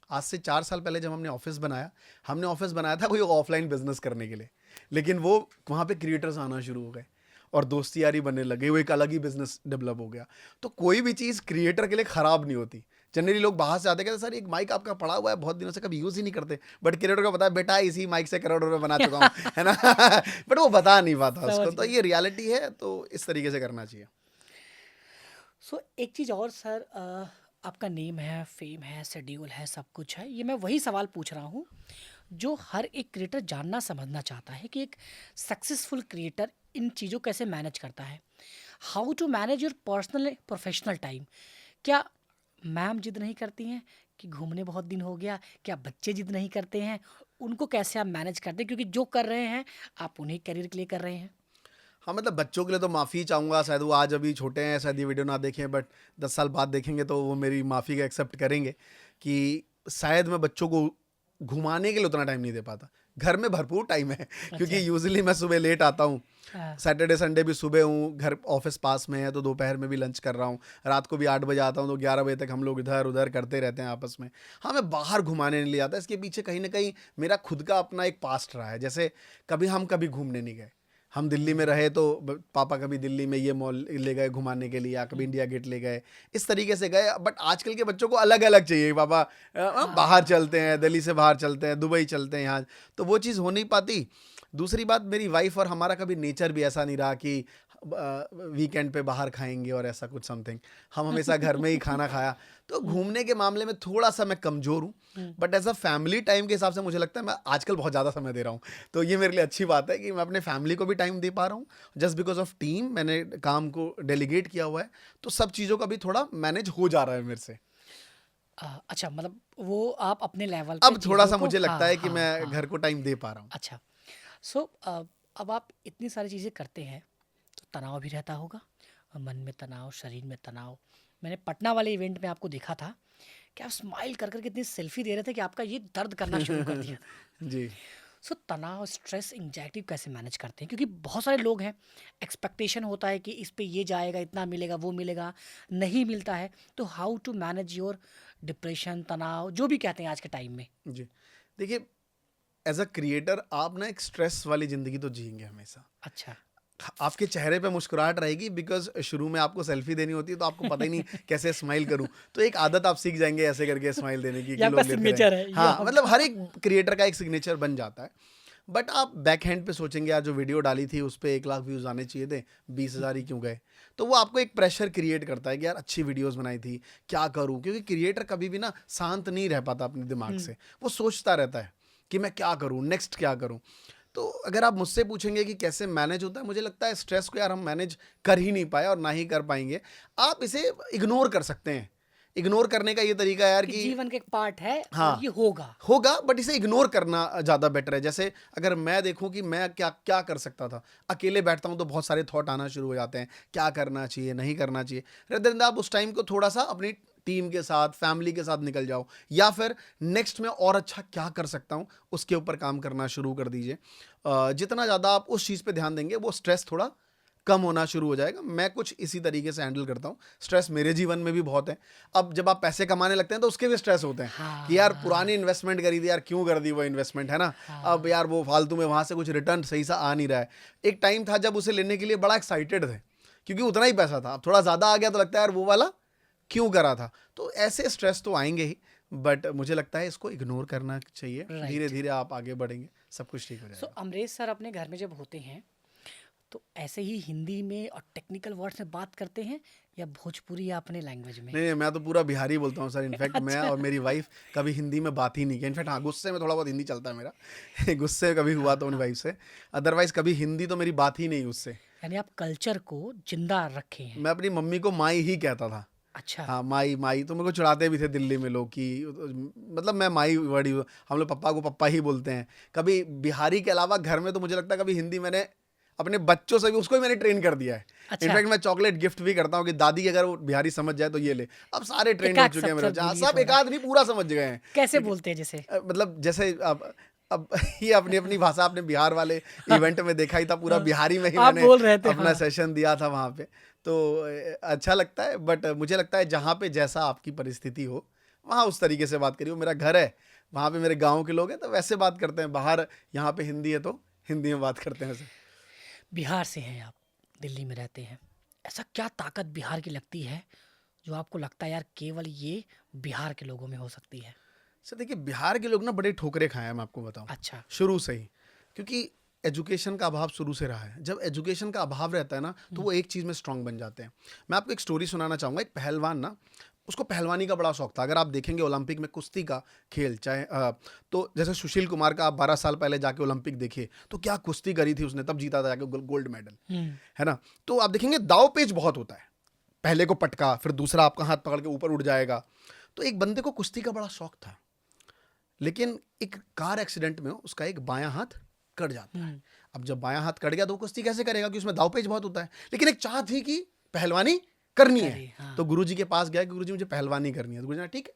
आज से 4 साल पहले जब हमने ऑफिस बनाया था कोई ऑफलाइन बिजनेस करने के लिए, लेकिन वो वहाँ पे क्रिएटर्स आना शुरू हो गए। और दोस्ती यारी बनने लगे, वो एक अलग ही बिजनेस डेवलप हो गया। तो कोई भी चीज़ क्रिएटर के लिए ख़राब नहीं होती। जनरली लोग बाहर से आते कहते सर एक माइक आपका पड़ा हुआ है बहुत दिनों से कभी यूज़ ही नहीं करते, बट क्रिएटर को पता है बेटा इसी माइक से करोड़ रुपए बना चुका हूँ, है ना। बट वो बता नहीं पाता उसको, समझ तो गए। ये रियलिटी है, तो इस तरीके से करना चाहिए। सो एक चीज़ और सर, आपका नेम है, फेम है, शेड्यूल है, सब कुछ है। ये मैं वही सवाल पूछ रहा हूँ जो हर एक क्रिएटर जानना समझना चाहता है कि एक सक्सेसफुल क्रिएटर इन चीज़ों को कैसे मैनेज करता है। How to manage your personal professional time. क्या मैम जिद नहीं करती हैं कि घूमने बहुत दिन हो गया? क्या बच्चे जिद नहीं करते हैं? उनको कैसे आप मैनेज करते हैं, क्योंकि जो कर रहे हैं आप उन्हीं करियर के लिए कर रहे हैं। हाँ, मतलब बच्चों के लिए तो माफ़ी चाहूँगा, शायद वो आज अभी छोटे हैं, शायद ये वीडियो ना देखें, बट 10 साल बाद देखेंगे तो वो मेरी माफ़ी का एक्सेप्ट करेंगे कि शायद मैं बच्चों को घुमाने के लिए उतना टाइम नहीं दे पाता। घर में भरपूर टाइम है, अच्छा। क्योंकि यूजुअली मैं सुबह लेट आता हूँ, हाँ। सैटरडे संडे भी सुबह हूँ, घर ऑफिस पास में है तो दोपहर में भी लंच कर रहा हूँ, रात को भी 8 बजे आता हूँ तो 11 बजे तक हम लोग इधर उधर करते रहते हैं आपस में। हाँ, मैं बाहर घुमाने नहीं ले जाता, इसके पीछे कहीं ना कहीं मेरा खुद का अपना एक पास्ट रहा है। जैसे कभी घूमने नहीं गए, हम दिल्ली में रहे तो पापा कभी दिल्ली में ये मॉल ले गए घुमाने के लिए, या कभी इंडिया गेट ले गए, इस तरीके से गए। बट आजकल के बच्चों को अलग अलग चाहिए, पापा बाहर चलते हैं, दिल्ली से बाहर चलते हैं, दुबई चलते हैं यहाँ, तो वो चीज़ हो नहीं पाती। दूसरी बात, मेरी वाइफ और हमारा कभी नेचर भी ऐसा नहीं रहा कि वीकेंड पे बाहर खाएंगे और ऐसा कुछ समथिंग, हम हमेशा घर में ही खाना खाया। तो घूमने के मामले में थोड़ा सा मैं कमज़ोर हूँ, but as a family time के हिसाब से मुझे लगता है मैं आजकल बहुत ज़्यादा समय दे रहा हूँ। तो ये मेरे लिए अच्छी बात है कि मैं अपने फैमिली को भी टाइम दे पा रहा हूँ, जस्ट बिकॉज ऑफ टीम मैंने काम को डेलीगेट किया हुआ है, तो सब चीज़ों का भी थोड़ा मैनेज हो जा रहा है मेरे से। अच्छा, मतलब वो आप अपने लेवल पे अब थोड़ा चीज़ों सा को, मुझे लगता हाँ है कि हाँ मैं हाँ। घर को टाइम दे पा रहा हूँ। अच्छा। सो अब आप इतनी सारी चीज़ें करते हैं तो तनाव भी रहता होगा, मन में तनाव, शरीर में तनाव। मैंने पटना वाले इवेंट में आपको देखा था कि आप स्माइल कर कर कितनी सेल्फी दे रहे थे कि आपका ये दर्द करना शुरू कर दिया था। जी। सो तनाव, स्ट्रेस, एंजाइटी कैसे मैनेज करते हैं? क्योंकि बहुत सारे लोग हैं, एक्सपेक्टेशन होता है कि इस पे ये जाएगा, इतना मिलेगा, वो मिलेगा, नहीं मिलता है। तो how to manage your depression, तनाव, जो भी कहते हैं आज के टाइम में। जी, देखिए, एज अ क्रिएटर आप ना एक स्ट्रेस वाली ज़िंदगी तो जिएंगे हमेशा। अच्छा। आपके चेहरे पे मुस्कुराहट रहेगी, बिकॉज शुरू में आपको सेल्फी देनी होती है तो आपको पता ही नहीं कैसे स्माइल करूं, तो एक आदत आप सीख जाएंगे ऐसे करके स्माइल देने की ये कि आपका लोग लेते सिग्नेचर रहें। है, ये हाँ, मतलब आपका। हर एक क्रिएटर का एक सिग्नेचर बन जाता है। बट आप बैक हैंड पे सोचेंगे, आज जो वीडियो डाली थी उस पर 1 लाख व्यूज़ आने चाहिए थे, 20,000 ही क्यों गए? तो वो आपको एक प्रेशर क्रिएट करता है कि यार अच्छी वीडियोस बनाई थी, क्या करूं? क्योंकि क्रिएटर कभी भी ना शांत नहीं रह पाता अपने दिमाग से, वो सोचता रहता है कि मैं क्या करूं, नेक्स्ट क्या करूं। तो अगर आप मुझसे पूछेंगे कि कैसे मैनेज होता है, मुझे लगता है स्ट्रेस को यार हम मैनेज कर ही नहीं पाए और ना ही कर पाएंगे। आप इसे इग्नोर कर सकते हैं। इग्नोर करने का ये तरीका है यार कि कि जीवन का एक पार्ट है और हाँ, ये होगा। होगा, बट इसे इग्नोर करना ज़्यादा बेटर है। जैसे अगर मैं देखूं कि मैं क्या क्या कर सकता था, अकेले बैठता हूं तो बहुत सारे थॉट आना शुरू हो जाते हैं, क्या करना चाहिए, नहीं करना चाहिए। रेदर देन आप उस टाइम को थोड़ा सा अपनी टीम के साथ, फैमिली के साथ निकल जाओ, या फिर नेक्स्ट में और अच्छा क्या कर सकता हूं उसके ऊपर काम करना शुरू कर दीजिए। जितना ज़्यादा आप उस चीज़ पे ध्यान देंगे, वो स्ट्रेस थोड़ा कम होना शुरू हो जाएगा। मैं कुछ इसी तरीके से हैंडल करता हूँ। स्ट्रेस मेरे जीवन में भी बहुत है। अब जब आप पैसे कमाने लगते हैं तो उसके भी स्ट्रेस होते हैं कि यार हाँ पुरानी इन्वेस्टमेंट करी थी, यार क्यों कर दी वो इन्वेस्टमेंट, है ना। अब हाँ। यार वो फालतू में वहाँ से कुछ रिटर्न सही सा आ नहीं रहा है। एक टाइम था जब उसे लेने के लिए बड़ा एक्साइटेड थे क्योंकि उतना ही पैसा था, अब थोड़ा ज़्यादा आ गया तो लगता है यार वो वाला क्यों करा था। तो ऐसे स्ट्रेस तो आएंगे ही, बट मुझे लगता है इसको इग्नोर करना चाहिए। धीरे राइट। धीरे आप आगे बढ़ेंगे, सब कुछ ठीक हो सो जाएगा। अमरीश सर अपने घर में जब होते हैं तो ऐसे ही हिंदी में और टेक्निकल वर्ड्स में बात करते हैं, या भोजपुरी या अपने लैंग्वेज में? नहीं नहीं, मैं तो पूरा बिहारी बोलता हूँ सर। इनफैक्ट मैं अच्छा। और मेरी वाइफ कभी हिंदी में बात ही नहीं की। इनफैक्ट हाँ, गुस्से में थोड़ा बहुत हिंदी चलता है मेरा गुस्से कभी हुआ हाँ तो अपनी हाँ। वाइफ से, अदरवाइज कभी हिंदी तो मेरी बात ही नहीं उससे। यानी आप कल्चर को जिंदा रखे हैं। मैं अपनी मम्मी को माई ही कहता था। अच्छा। हाँ, माई माई तो मेरे को चिढ़ाते भी थे दिल्ली में लोग कि मतलब मैं माई वर्ड ही, हम लोग पप्पा को पप्पा ही बोलते हैं। कभी बिहारी के अलावा घर में तो मुझे लगता है कभी हिंदी मैंने अपने बच्चों से भी, उसको भी मैंने ट्रेन कर दिया है। अच्छा। इनफैक्ट मैं चॉकलेट गिफ्ट भी करता हूँ कि दादी की अगर वो बिहारी समझ जाए तो ये ले। अब सारे ट्रेंड हो एकाध चुके हैं सब मेरे सर बच्चे। हाँ, बोलिए सब एक थोड़ा। आध नहीं, पूरा समझ गए हैं। कैसे क्योंकि बोलते हैं जैसे? मतलब जैसे अब ये अपनी अपनी भाषा, अपने बिहार वाले इवेंट में देखा ही था, पूरा बिहारी में ही आप मैंने बोल रहे थे, अपना हाँ। सेशन दिया था वहाँ पे। तो अच्छा लगता है, बट मुझे लगता है जहाँ पे जैसा आपकी परिस्थिति हो वहाँ उस तरीके से बात करिए। वो मेरा घर है, वहाँ पे मेरे गाँव के लोग हैं तो वैसे बात करते हैं। बाहर यहाँ पे हिंदी है तो हिंदी में बात करते हैं सर। बिहार से हैं आप, दिल्ली में रहते हैं, ऐसा क्या ताकत बिहार की लगती है जो आपको लगता है यार केवल ये बिहार के लोगों में हो सकती है? सर देखिए, बिहार के लोग ना बड़े ठोकरे खाए हैं, मैं आपको बताऊं, अच्छा। शुरू से ही। क्योंकि एजुकेशन का अभाव शुरू से रहा है। जब एजुकेशन का अभाव रहता है ना, तो वो एक चीज़ में स्ट्रांग बन जाते हैं। मैं आपको एक स्टोरी सुनाना चाहूँगा। एक पहलवान ना, उसको पहलवानी का बड़ा शौक था। अगर आप देखेंगे ओलंपिक में कुश्ती का खेल, चाहे तो जैसे सुशील कुमार का आप 12 साल पहले जाके ओलंपिक देखिए, तो क्या कुश्ती करी थी उसने, तब जीता था जाके गोल्ड मेडल, है ना। तो आप देखेंगे दाव पेच बहुत होता है। पहले को पटका, फिर दूसरा आपका हाथ पकड़ के ऊपर उठ जाएगा। तो एक बंदे को कुश्ती का बड़ा शौक था, लेकिन एक कार एक्सीडेंट में उसका एक बायां हाथ कट जाता है। अब जब बायां हाथ कट गया तो वो कुश्ती कैसे करेगा, कि उसमें दाव पेच बहुत होता है। लेकिन एक चाह थी कि पहलवानी करनी है। हाँ। तो गुरुजी के पास गया कि गुरुजी मुझे पहलवानी करनी है। तो गुरुजी ने ठीक है,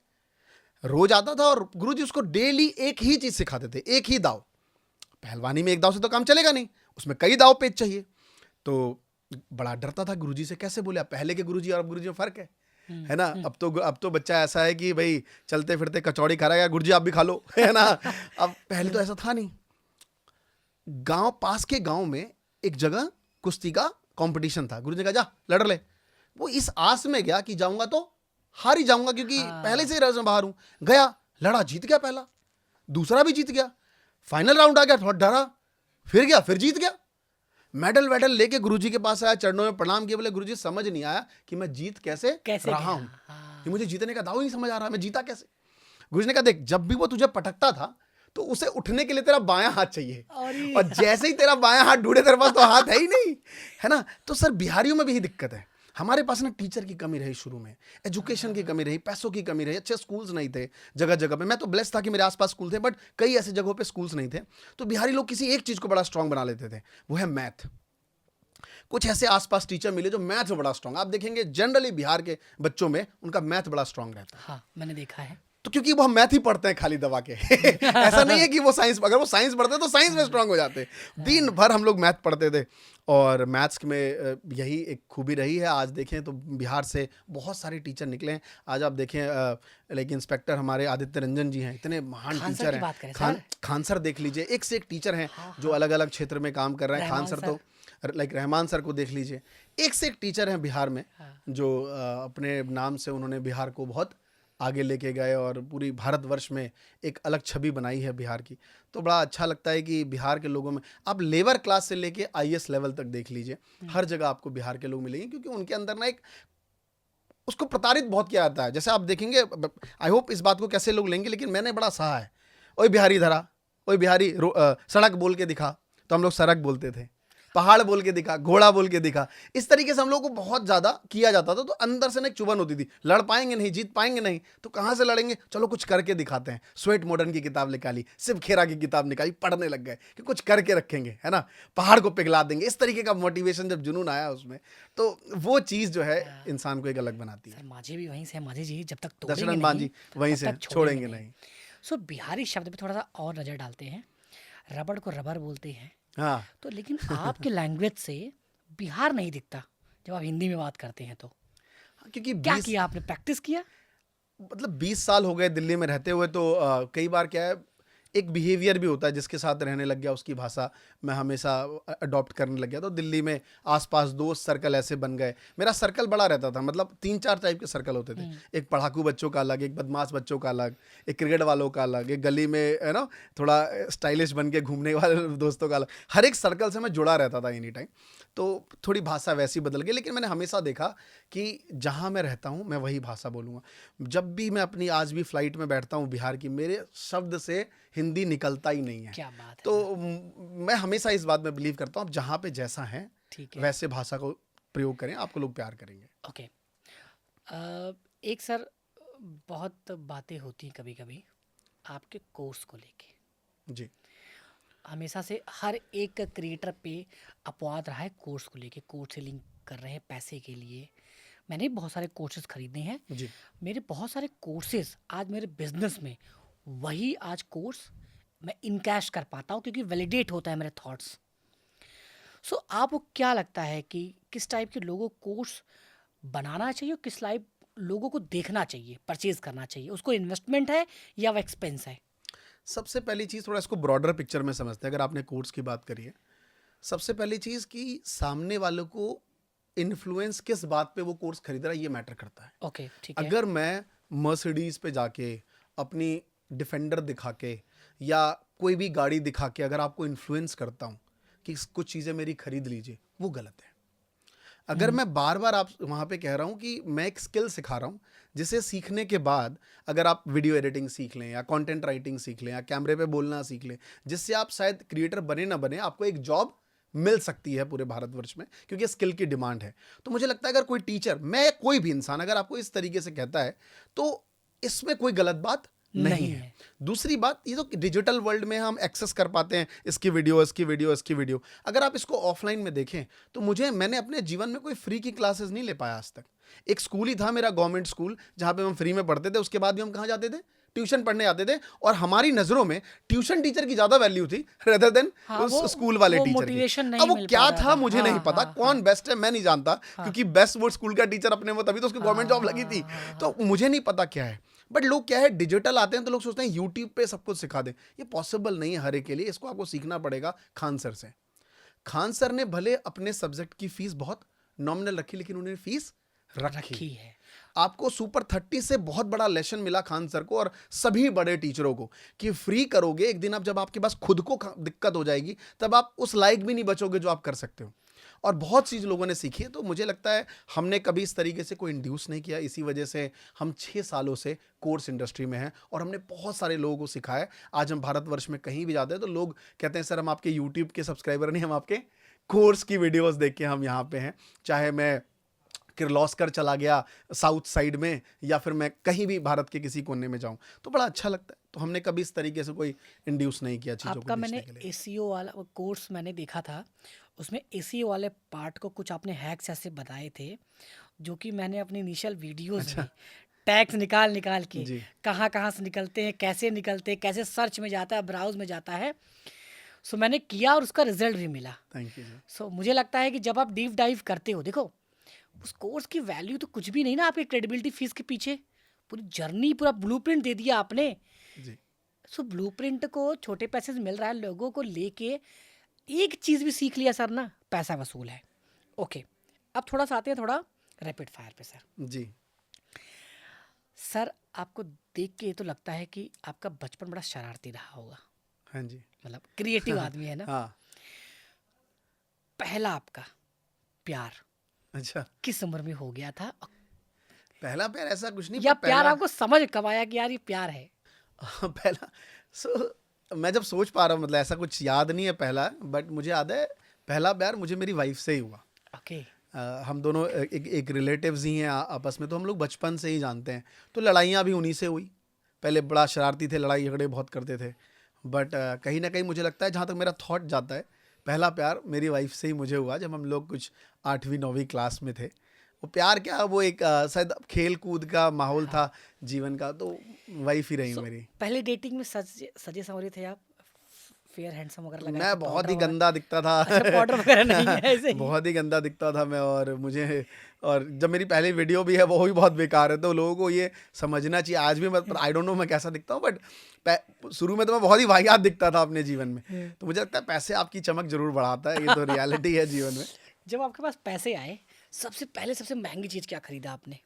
रोज आता था और गुरुजी उसको डेली एक ही चीज सिखाते थे, एक ही दाव। पहलवानी में एक दाव से तो काम चलेगा नहीं, उसमें कई दाव पेच चाहिए। तो बड़ा डरता था गुरुजी से, कैसे बोले, अब पहले के गुरुजी और अब गुरुजी में फर्क है ना। अब तो बच्चा ऐसा है कि भाई चलते फिरते कचौड़ी खा रहा है, गुरुजी आप भी खा लो, है ना। अब पहले तो ऐसा था नहीं। गांव, पास के गांव में एक जगह कुश्ती का कंपटीशन था। गुरुजी ने कहा जा लड़ ले। वो इस आस में गया कि जाऊंगा तो हार ही जाऊंगा, क्योंकि पहले से ही रस में बाहर हूं। गया, लड़ा, जीत गया, पहला दूसरा भी जीत गया, फाइनल राउंड आ गया, थोड़ा डरा, फिर गया, फिर जीत गया। मेडल वेडल लेके गुरुजी के पास आया, चरणों में प्रणाम किया। बोले गुरुजी समझ नहीं आया कि मैं जीत कैसे कैसे रहा गया? हूं, कि मुझे जीतने का दाव ही नहीं समझ आ रहा, मैं जीता कैसे। गुरुजी ने कहा देख, जब भी वो तुझे पटकता था तो उसे उठने के लिए तेरा बायां हाथ चाहिए, और जैसे ही तेरा बायां हाथ ढूंढे, तेरे पास तो हाथ है ही नहीं, है ना। तो सर बिहारियों में भी यही दिक्कत है। हमारे पास ना टीचर की कमी रही, शुरू में एजुकेशन की कमी रही, पैसों की कमी रही, अच्छे स्कूल्स नहीं थे जगह जगह पे। मैं तो ब्लेस्ड था कि मेरे आसपास स्कूल थे, बट कई ऐसी जगहों पे स्कूल्स नहीं थे। तो बिहारी लोग किसी एक चीज को बड़ा स्ट्रांग बना लेते थे, वो है मैथ। कुछ ऐसे आसपास टीचर मिले जो मैथ में बड़ा स्ट्रांग, आप देखेंगे जनरली बिहार के बच्चों में उनका मैथ बड़ा स्ट्रांग रहता है। हाँ, मैंने देखा है। तो क्योंकि वो हम मैथ ही पढ़ते हैं खाली दबा के, ऐसा नहीं है कि वो साइंस, अगर वो साइंस पढ़ते तो साइंस में स्ट्रांग हो जाते। दिन भर हम लोग मैथ पढ़ते थे, और मैथ्स में यही एक खूबी रही है। आज देखें तो बिहार से बहुत सारे टीचर निकले हैं। आज आप देखें लाइक इंस्पेक्टर हमारे आदित्य रंजन जी हैं, इतने महान खान सर टीचर की हैं। बात करें खान सर देख लीजिए, एक से एक टीचर हैं जो अलग अलग क्षेत्र में काम कर रहे हैं। खान रहमान सर तो लाइक रहमान सर को देख लीजिए, एक से एक टीचर हैं बिहार में, जो अपने नाम से उन्होंने बिहार को बहुत आगे लेके गए और पूरी भारतवर्ष में एक अलग छवि बनाई है बिहार की। तो बड़ा अच्छा लगता है कि बिहार के लोगों में, आप लेबर क्लास से लेके आईएएस लेवल तक देख लीजिए, हर जगह आपको बिहार के लोग मिलेंगे, क्योंकि उनके अंदर ना एक, उसको प्रताड़ित बहुत किया जाता है। जैसे आप देखेंगे, आई होप इस बात को कैसे लोग लेंगे, लेकिन मैंने बड़ा सहा है, ओए बिहारी धरा, ओए बिहारी सड़क बोल के दिखा, तो हम लोग सड़क बोलते थे। पहाड़ बोल के दिखा, घोड़ा बोल के दिखा, इस तरीके से हम लोग को बहुत ज़्यादा किया जाता था। तो अंदर से ना एक चुभन होती थी, लड़ पाएंगे नहीं, जीत पाएंगे नहीं, तो कहाँ से लड़ेंगे, चलो कुछ करके दिखाते हैं। स्वेट मॉडर्न की किताब निकाली, शिव खेरा की किताब निकाली, पढ़ने लग गए कि कुछ करके रखेंगे, है ना, पहाड़ को पिघला देंगे। इस तरीके का मोटिवेशन जब जुनून आया उसमें, तो वो चीज़ जो है इंसान को एक अलग बनाती है। सर माझी भी वहीं से है, माझी जी जब तक तोड़ेंगे दशरथ नहीं मान जी वहीं तब से तक छोड़ेंगे नहीं। सो बिहारी शब्द पे थोड़ा सा और नज़र डालते हैं। रबड़ को रबर बोलते हैं, हाँ, तो लेकिन आपके लैंग्वेज से बिहार नहीं दिखता जब आप हिंदी में बात करते हैं। तो क्योंकि क्या 20 किया आपने, प्रैक्टिस किया? मतलब 20 साल हो गए दिल्ली में रहते हुए, तो कई बार क्या है, एक बिहेवियर भी होता है, जिसके साथ रहने लग गया उसकी भाषा मैं हमेशा अडॉप्ट करने लग गया। तो दिल्ली में आसपास दोस्त सर्कल ऐसे बन गए। मेरा सर्कल बड़ा रहता था, मतलब 3-4 टाइप के सर्कल होते थे। एक पढ़ाकू बच्चों का अलग, एक बदमाश बच्चों का अलग, एक क्रिकेट वालों का अलग, एक गली में है ना थोड़ा स्टाइलिश बन के घूमने वाले दोस्तों का अलग। हर एक सर्कल से मैं जुड़ा रहता था एनी टाइम। तो थोड़ी भाषा वैसी बदल गई, लेकिन मैंने हमेशा देखा कि जहाँ मैं रहता हूँ मैं वही भाषा बोलूँगा। जब भी मैं अपनी, आज भी फ्लाइट में बैठता हूँ बिहार की, मेरे शब्द से हिंदी निकलता ही नहीं है। क्या बात है। तो मैं हमेशा इस बात में बिलीव करता हूँ, आप जहाँ पे जैसा है ठीक है, वैसे भाषा को प्रयोग करें, आपको लोग प्यार करेंगे। ओके। एक सर, बहुत बातें होती हैं कभी कभी आपके कोर्स को लेके। जी, हमेशा से हर एक क्रिएटर पे अपवाद रहा है कोर्स को लेके, कोर्स सेलिंग कर रहे हैं पैसे के लिए। मैंने बहुत सारे कोर्सेज खरीदे हैं, जी, मेरे बहुत सारे कोर्सेज आज मेरे बिजनेस में, वही आज कोर्स मैं इनकैश कर पाता हूँ क्योंकि वैलिडेट होता है मेरे थॉट्स। सो आपको क्या लगता है कि किस टाइप के लोगों को कोर्स बनाना चाहिए और किस टाइप लोगों को देखना चाहिए, परचेज करना चाहिए? उसको इन्वेस्टमेंट है या वो एक्सपेंस है? सबसे पहली चीज़, थोड़ा इसको ब्रॉडर पिक्चर में समझते हैं। अगर आपने कोर्स की बात करी है, सबसे पहली चीज़ कि सामने वालों को इन्फ्लुएंस किस बात पे वो कोर्स खरीद रहा है ये मैटर करता है। ओके, ठीक है। अगर मैं मर्सिडीज पे जाके अपनी डिफेंडर दिखा के या कोई भी गाड़ी दिखा के अगर आपको इन्फ्लुएंस करता हूँ कि कुछ चीज़ें मेरी खरीद लीजिए, वो गलत है। अगर मैं बार बार आप वहाँ पे कह रहा हूँ कि मैं एक स्किल सिखा रहा हूँ जिसे सीखने के बाद अगर आप वीडियो एडिटिंग सीख लें या कंटेंट राइटिंग सीख लें या कैमरे पे बोलना सीख लें, जिससे आप शायद क्रिएटर बने ना बने, आपको एक जॉब मिल सकती है पूरे भारतवर्ष में, क्योंकि स्किल की डिमांड है। तो मुझे लगता है अगर कोई टीचर, मैं कोई भी इंसान अगर आपको इस तरीके से कहता है तो इसमें कोई गलत बात नहीं है। दूसरी बात, ये तो डिजिटल वर्ल्ड में हम एक्सेस कर पाते हैं इसकी वीडियो। अगर आप इसको ऑफलाइन में देखें तो मैंने अपने जीवन में कोई फ्री की क्लासेस नहीं ले पाया आज तक। एक स्कूल ही था मेरा, गवर्नमेंट स्कूल, जहाँ पे हम फ्री में पढ़ते थे। उसके बाद भी हम कहाँ जाते थे? ट्यूशन पढ़ने जाते थे। और हमारी नजरों में ट्यूशन टीचर की ज्यादा वैल्यू थी रेदर देन उस स्कूल वाले टीचर की। अब वो क्या था मुझे नहीं पता, कौन बेस्ट है मैं नहीं जानता, क्योंकि बेस्ट वो स्कूल का टीचर अपने वो, तभी तो उसकी गवर्नमेंट जॉब लगी थी। तो मुझे नहीं पता क्या है। बट लोग क्या है, डिजिटल आते हैं तो लोग सोचते हैं यूट्यूब पे सब कुछ सिखा दें। ये पॉसिबल नहीं है हर एक के लिए। इसको आपको सीखना पड़ेगा खान सर से। खान सर ने भले अपने सब्जेक्ट की फीस बहुत नॉमिनल रखी, लेकिन उन्होंने फीस रखी है। आपको सुपर 30 से बहुत बड़ा लेसन मिला खान सर को और सभी बड़े टीचरों को कि फ्री करोगे, एक दिन आप जब आपके पास खुद को दिक्कत हो जाएगी तब आप उस लायक भी नहीं बचोगे जो आप कर सकते हो। और बहुत चीज़ लोगों ने सीखी है। तो मुझे लगता है हमने कभी इस तरीके से कोई इंड्यूस नहीं किया। इसी वजह से हम 6 सालों से कोर्स इंडस्ट्री में हैं और हमने बहुत सारे लोगों को सिखाया। आज हम भारतवर्ष में कहीं भी जाते हैं तो लोग कहते हैं सर हम आपके यूट्यूब के सब्सक्राइबर नहीं, हम आपके कोर्स की वीडियोस देख के हम यहाँ पे हैं। चाहे मैं किर्लोस्कर चला गया साउथ साइड में या फिर मैं कहीं भी भारत के किसी कोने में जाऊं तो बड़ा अच्छा लगता है। तो हमने कभी इस तरीके से कोई इंड्यूस नहीं किया चीज़ों को आपका मैंने बेचने के लिए। एसीओ वाला वो कोर्स मैंने देखा था, उसमें एसीओ वाले पार्ट को कुछ आपने हैक्स ऐसे बताए थे जो कि मैंने अपनी इनिशियल वीडियोस में टैग्स निकाल निकाल के जी। कहाँ कहाँ से निकलते हैं, कैसे सर्च में जाता है, ब्राउज में जाता है। सो मैंने किया और उसका रिजल्ट भी मिला। थैंक यू जी। सो मुझे लगता है कि जब आप डीप डाइव करते हो, देखो उस कोर्स की वैल्यू तो कुछ भी नहीं ना आपकी क्रेडिबिलिटी फीस के पीछे। पूरी जर्नी, पूरा ब्लूप्रिंट दे दिया आपने। जी। सो ब्लूप्रिंट को छोटे पैसे से मिल रहा है, लोगों को लेके एक चीज़ भी सीख लिया सर ना, पैसा वसूल है। ओके, अब थोड़ा सा आते हैं थोड़ा रैपिड फायर पे। जी। सर आपको देख के ये तो लगता है कि आपका बचपन बड़ा शरारती रहा होगा, हाँ जी। मतलब क्रिएटिव आदमी है ना। हाँ। पहला आपका प्यार अच्छा, किस उम्र में हो गया था, पहला प्यार ऐसा कुछ नहीं, या पर प्यार पहला आपको समझ कब आया कि यार ये प्यार है? पहला मैं जब सोच पा रहा हूँ, मतलब ऐसा कुछ याद नहीं है पहला, बट मुझे याद है पहला प्यार मुझे मेरी वाइफ से ही हुआ। ओके। हम दोनों एक रिलेटिव्स ही हैं आपस में, तो हम लोग बचपन से ही जानते हैं। तो लड़ाइयाँ भी उन्हीं से हुई। पहले बड़ा शरारती थे, लड़ाई झगड़े बहुत करते थे, बट कहीं ना कहीं मुझे लगता है, जहाँ तक मेरा थॉट जाता है, पहला प्यार मेरी वाइफ से ही मुझे हुआ जब हम लोग कुछ 8वीं 9वीं क्लास में थे। वो प्यार क्या, वो एक शायद खेल कूद का माहौल था जीवन का, तो वाइफ ही रही मेरी। पहले डेटिंग में सजे संवरे थे आप, फेयर हैंडसम वगैरह लगा मैं बहुत ही गंदा दिखता था। अच्छा, पाउडर वगैरह नहीं है ऐसे ही? बहुत ही गंदा दिखता था मैं। और जब मेरी पहली वीडियो भी है वो भी बहुत बेकार है, तो लोगों को ये समझना चाहिए। आज भी मैं, आई डोंट नो मैं कैसा दिखता हूँ, बट शुरू में तो मैं बहुत ही वाहियात दिखता था अपने जीवन में। तो मुझे लगता है पैसे आपकी चमक जरूर बढ़ाता है, ये तो रियलिटी है जीवन में। जब आपके पास पैसे आए, सबसे पहले सबसे महंगी चीज़ क्या खरीदा आपने?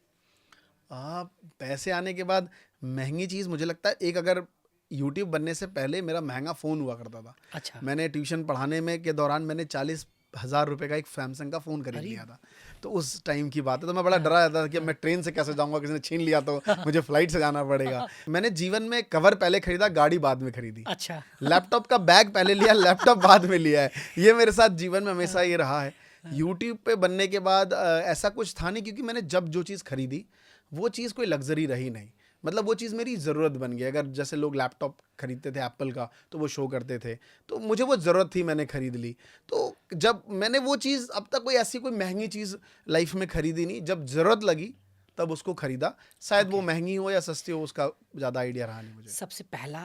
पैसे आने के बाद महंगी चीज़, मुझे लगता है एक, अगर यूट्यूब बनने से पहले मेरा महंगा फ़ोन हुआ करता था। अच्छा। मैंने ट्यूशन पढ़ाने में के दौरान मैंने 40,000 रुपए का एक सैमसंग का फ़ोन खरीद लिया था। तो उस टाइम की बात है, तो मैं बड़ा डरा जाता था कि मैं ट्रेन से कैसे जाऊंगा, किसी ने छीन लिया तो मुझे फ्लाइट से जाना पड़ेगा। मैंने जीवन में कवर पहले खरीदा, गाड़ी बाद में खरीदी। अच्छा। लैपटॉप का बैग पहले लिया, लैपटॉप बाद में लिया है। ये मेरे साथ जीवन में हमेशा ये रहा है। यूट्यूब पे बनने के बाद ऐसा कुछ था नहीं, क्योंकि मैंने जब जो चीज़ खरीदी वो चीज़ कोई लग्जरी रही नहीं। मतलब वो चीज़ मेरी ज़रूरत बन गई। अगर जैसे लोग लैपटॉप खरीदते थे एप्पल का, तो वो शो करते थे, तो मुझे वो ज़रूरत थी, मैंने ख़रीद ली। तो जब मैंने वो चीज़, अब तक कोई ऐसी कोई महंगी चीज़ लाइफ में ख़रीदी नहीं, जब ज़रूरत लगी तब उसको ख़रीदा। शायद वो महंगी हो या सस्ती हो, उसका ज़्यादा आइडिया रहा नहीं मुझे। सबसे पहला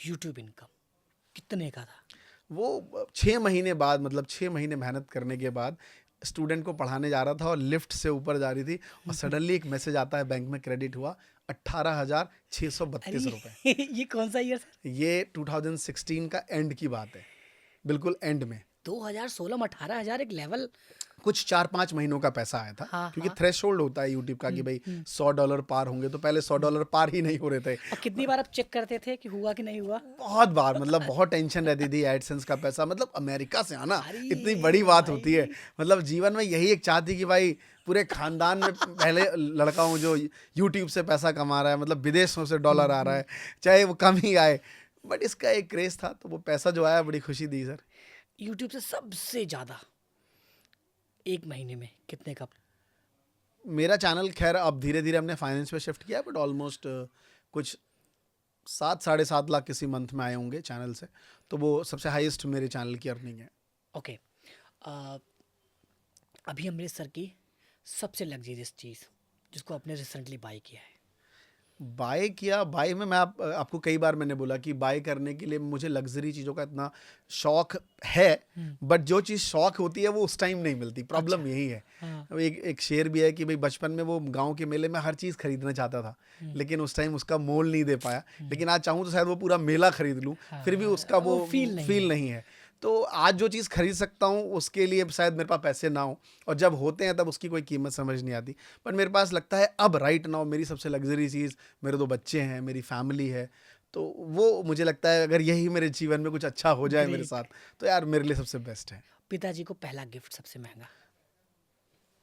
यूट्यूब इनकम कितने का था? वो 6 महीने बाद, मतलब 6 महीने मेहनत करने के बाद, स्टूडेंट को पढ़ाने जा रहा था और लिफ्ट से ऊपर जा रही थी और सडनली एक मैसेज आता है, बैंक में क्रेडिट हुआ 18,632 रुपये। ये कौन सा ईयर था? ये 2016 का एंड की बात है, बिल्कुल एंड में। 2016 में 18,000 एक लेवल। कुछ 4-5 महीनों का पैसा आया था, हाँ, क्योंकि हाँ। थ्रेशोल्ड होता है यूट्यूब का कि भाई $100 पार होंगे, तो पहले $100 पार ही नहीं हो रहे थे। और कितनी बार आप चेक करते थे कि हुआ कि नहीं हुआ? बहुत बार, मतलब बहुत टेंशन रहती थी एडसेंस का पैसा, मतलब अमेरिका से आना अरे इतनी बड़ी बात भाई। होती है। मतलब जीवन में यही एक चाह थी कि भाई पूरे खानदान में पहले लड़का हूँ जो यूट्यूब से पैसा कमा रहा है, मतलब विदेशों से डॉलर आ रहा है, चाहे वो कम ही आए, बट इसका एक क्रेज था, तो वो पैसा जो आया बड़ी खुशी दी सर। यूट्यूब से सबसे ज़्यादा एक महीने में कितने का? मेरा चैनल खैर अब धीरे धीरे हमने फाइनेंस पे शिफ्ट किया, बट ऑलमोस्ट कुछ 7-7.5 लाख किसी मंथ में आए होंगे चैनल से, तो वो सबसे हाईएस्ट मेरे चैनल की अर्निंग है। ओके। अभी अमृतसर की सबसे लग्जरियस चीज़ जिसको आपने रिसेंटली बाय किया है? बाय किया, बाय में मैं आपको कई बार मैंने बोला कि बाय करने के लिए मुझे लग्जरी चीज़ों का इतना शौक है, बट जो चीज़ शौक होती है वो उस टाइम नहीं मिलती, प्रॉब्लम यही है। हाँ। एक शेर भी है कि भाई बचपन में वो गांव के मेले में हर चीज़ खरीदना चाहता था, लेकिन उस टाइम उसका मोल नहीं दे पाया, लेकिन आज चाहूँ तो शायद वो पूरा मेला खरीद लूँ, फिर भी उसका वो वो feel नहीं है। तो आज जो चीज़ खरीद सकता हूँ उसके लिए शायद मेरे पास पैसे ना हो, और जब होते हैं तब उसकी कोई कीमत समझ नहीं आती। पर मेरे पास लगता है अब राइट नाउ मेरी सबसे लग्जरी चीज़, मेरे 2 बच्चे हैं, मेरी फैमिली है, तो वो मुझे लगता है अगर यही मेरे जीवन में कुछ अच्छा हो जाए मेरे साथ, तो यार मेरे लिए सबसे बेस्ट है। पिताजी को पहला गिफ्ट सबसे महंगा?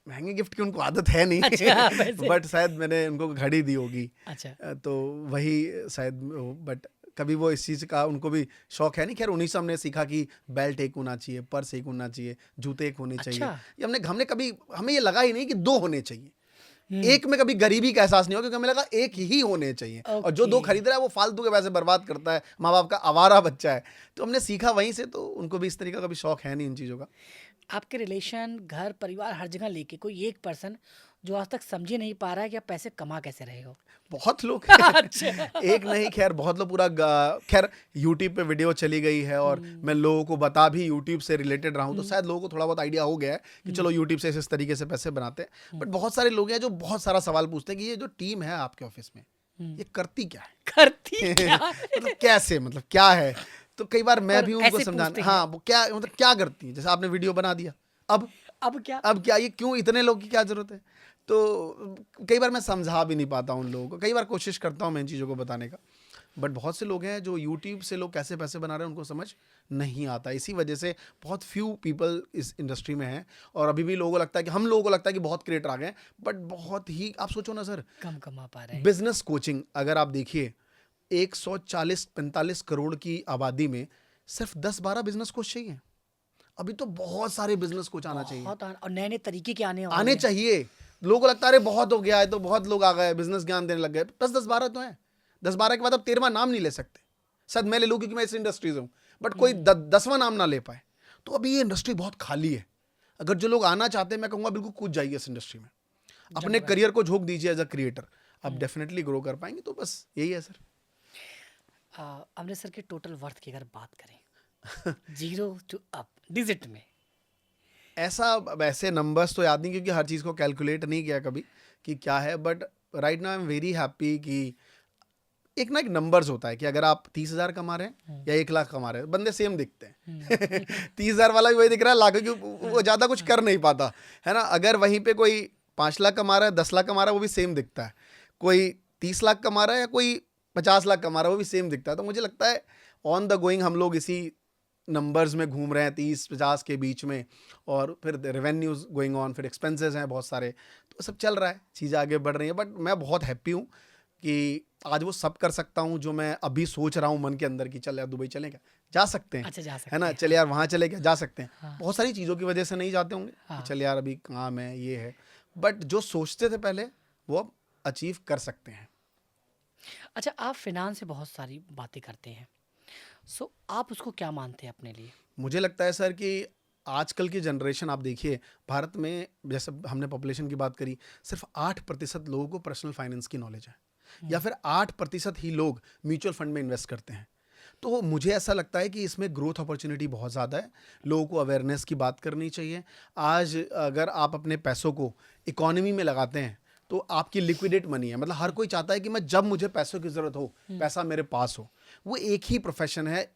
महंगे गिफ्ट की उनको आदत है नहीं, अच्छा, वैसे। बट शायद मैंने उनको घड़ी दी होगी, अच्छा। तो वही शायद। बट कभी वो इस चीज़ का उनको भी शौक है नहीं। खैर उन्हीं से हमने सीखा कि बेल्ट एक होना चाहिए, पर्स एक होना चाहिए, जूते एक होने चाहिए। अच्छा। ये हमने कभी, हमें ये लगा ही नहीं कि 2 होने चाहिए। एक में कभी गरीबी का एहसास नहीं हो, क्योंकि हमें लगा एक ही होने चाहिए, और जो 2 ओके। खरीद रहा है वो फालतू के पैसे बर्बाद करता है, माँ बाप का आवारा बच्चा है। तो हमने सीखा वहीं से, तो उनको भी इस तरीके का कभी शौक है नहीं इन चीज़ों का। आपके रिलेशन, घर, परिवार हर जगह लेके कोई एक पर्सन जो आज तक समझ ही नहीं पा रहा है कि आप पैसे कमा कैसे रहे हो? बहुत लोग अच्छा। एक नहीं, खैर बहुत लोग। खैर यूट्यूब पे वीडियो चली गई है, और मैं लोगों को बता भी यूट्यूब से रिलेटेड रहा हूँ, तो शायद लोगों को थोड़ा बहुत आइडिया हो गया है कि चलो यूट्यूब से इस तरीके से पैसे बनाते हैं। बट बहुत सारे लोग हैं जो बहुत सारा सवाल पूछते हैं कि ये जो टीम है आपके ऑफिस में, ये करती क्या है? करती क्या? मतलब कैसे, मतलब क्या है? तो कई बार मैं और भी उनको ऐसे समझाना, पूछते हाँ हैं। वो क्या, मतलब क्या करती है? जैसे आपने वीडियो बना दिया, अब अब क्या? ये क्यों, इतने लोग की क्या जरूरत है? तो कई बार मैं समझा भी नहीं पाता उन लोगों को, कई बार कोशिश करता हूँ मैं इन चीज़ों को बताने का, बट बहुत से लोग हैं जो यूट्यूब से लोग कैसे पैसे बना रहे हैं उनको समझ नहीं आता। इसी वजह से बहुत फ्यू पीपल इस इंडस्ट्री में हैं, और अभी भी लोगों को लगता है कि हम लोगों को लगता है कि बहुत क्रिएटर आ गए हैं, बट बहुत ही, आप सोचो ना सर, कम कमा पा रहे हैं। बिजनेस कोचिंग अगर आप देखिए 140-45 करोड़ की आबादी में सिर्फ 10-12 बिजनेस कोच चाहिए। अभी तो बहुत सारे बिजनेस कोच आना चाहिए, बहुत और नए-नए तरीके के आने वाले आने हैं। चाहिए। लोगों को लगता है अरे बहुत हो गया है, तो बहुत लोग आ गए बिजनेस ज्ञान देने लग गए। 10-12 तो हैं, 10-12 के बाद अब 13वां नाम नहीं ले सकते। शायद मैं ले लूँ क्योंकि मैं इस इंडस्ट्री से हूँ, बट कोई 10वां नाम ना ले पाए। तो अभी ये इंडस्ट्री बहुत खाली है। अगर जो लोग आना चाहते हैं, मैं कहूँगा बिल्कुल कूद जाइए इस इंडस्ट्री में, अपने करियर को झोंक दीजिए एज अ क्रिएटर, आप डेफिनेटली ग्रो कर पाएंगे। तो बस यही है सर। अमृतसर के टोटल वर्थ की अगर बात करें 0 टू अप डिजिट में, ऐसा वैसे नंबर्स तो याद नहीं, क्योंकि हर चीज़ को कैलकुलेट नहीं किया कभी कि क्या है, but right now I am very happy कि एक ना एक नंबर्स होता है कि अगर आप 30,000 कमा रहे हैं या 1 लाख कमा रहे हैं, बंदे सेम दिखते हैं। 30,000 वाला भी वही दिख रहा है, लाखों, क्योंकि वो ज़्यादा कुछ कर नहीं पाता है ना। अगर वहीं पे कोई 5 लाख कमा रहा है, 10 लाख कमा रहा है, वो भी सेम दिखता है। कोई 30 लाख कमा रहा है या कोई 50 लाख कमा रहा है, वो भी सेम दिखता है। तो मुझे लगता है ऑन द गोइंग हम लोग इसी नंबर्स में घूम रहे हैं, 30-50 के बीच में, और फिर रेवेन्यूज गोइंग ऑन, फिर एक्सपेंसेस हैं बहुत सारे, तो सब चल रहा है, चीज़ें आगे बढ़ रही हैं। बट मैं बहुत हैप्पी हूँ कि आज वो सब कर सकता हूँ जो मैं अभी सोच रहा हूँ मन के अंदर कि चल यार दुबई चलें क्या, जा सकते हैं। अच्छा जा सकते है ना, हैं। चल यार वहाँ चले क्या, जा सकते हैं। हाँ। बहुत सारी चीज़ों की वजह से नहीं जाते होंगे हाँ। कि चल यार अभी काम है, ये है, बट जो सोचते थे पहले वो अब अचीव कर सकते हैं। अच्छा, आप फिनांस से बहुत सारी बातें करते हैं, सो आप उसको क्या मानते हैं अपने लिए? मुझे लगता है सर कि आजकल की जनरेशन, आप देखिए भारत में, जैसे हमने पॉपुलेशन की बात करी, सिर्फ 8% लोगों को पर्सनल फाइनेंस की नॉलेज है, या फिर 8% ही लोग म्यूचुअल फंड में इन्वेस्ट करते हैं। तो मुझे ऐसा लगता है कि इसमें ग्रोथ अपॉर्चुनिटी बहुत ज़्यादा है, लोगों को अवेयरनेस की बात करनी चाहिए। आज अगर आप अपने पैसों को इकोनॉमी में लगाते हैं तो आपकी लिक्विडेट मनी है, मतलब हर कोई चाहता है कि मैं जब मुझे पैसों की ज़रूरत हो पैसा मेरे पास हो। वो एक ही प्रोफेशन है,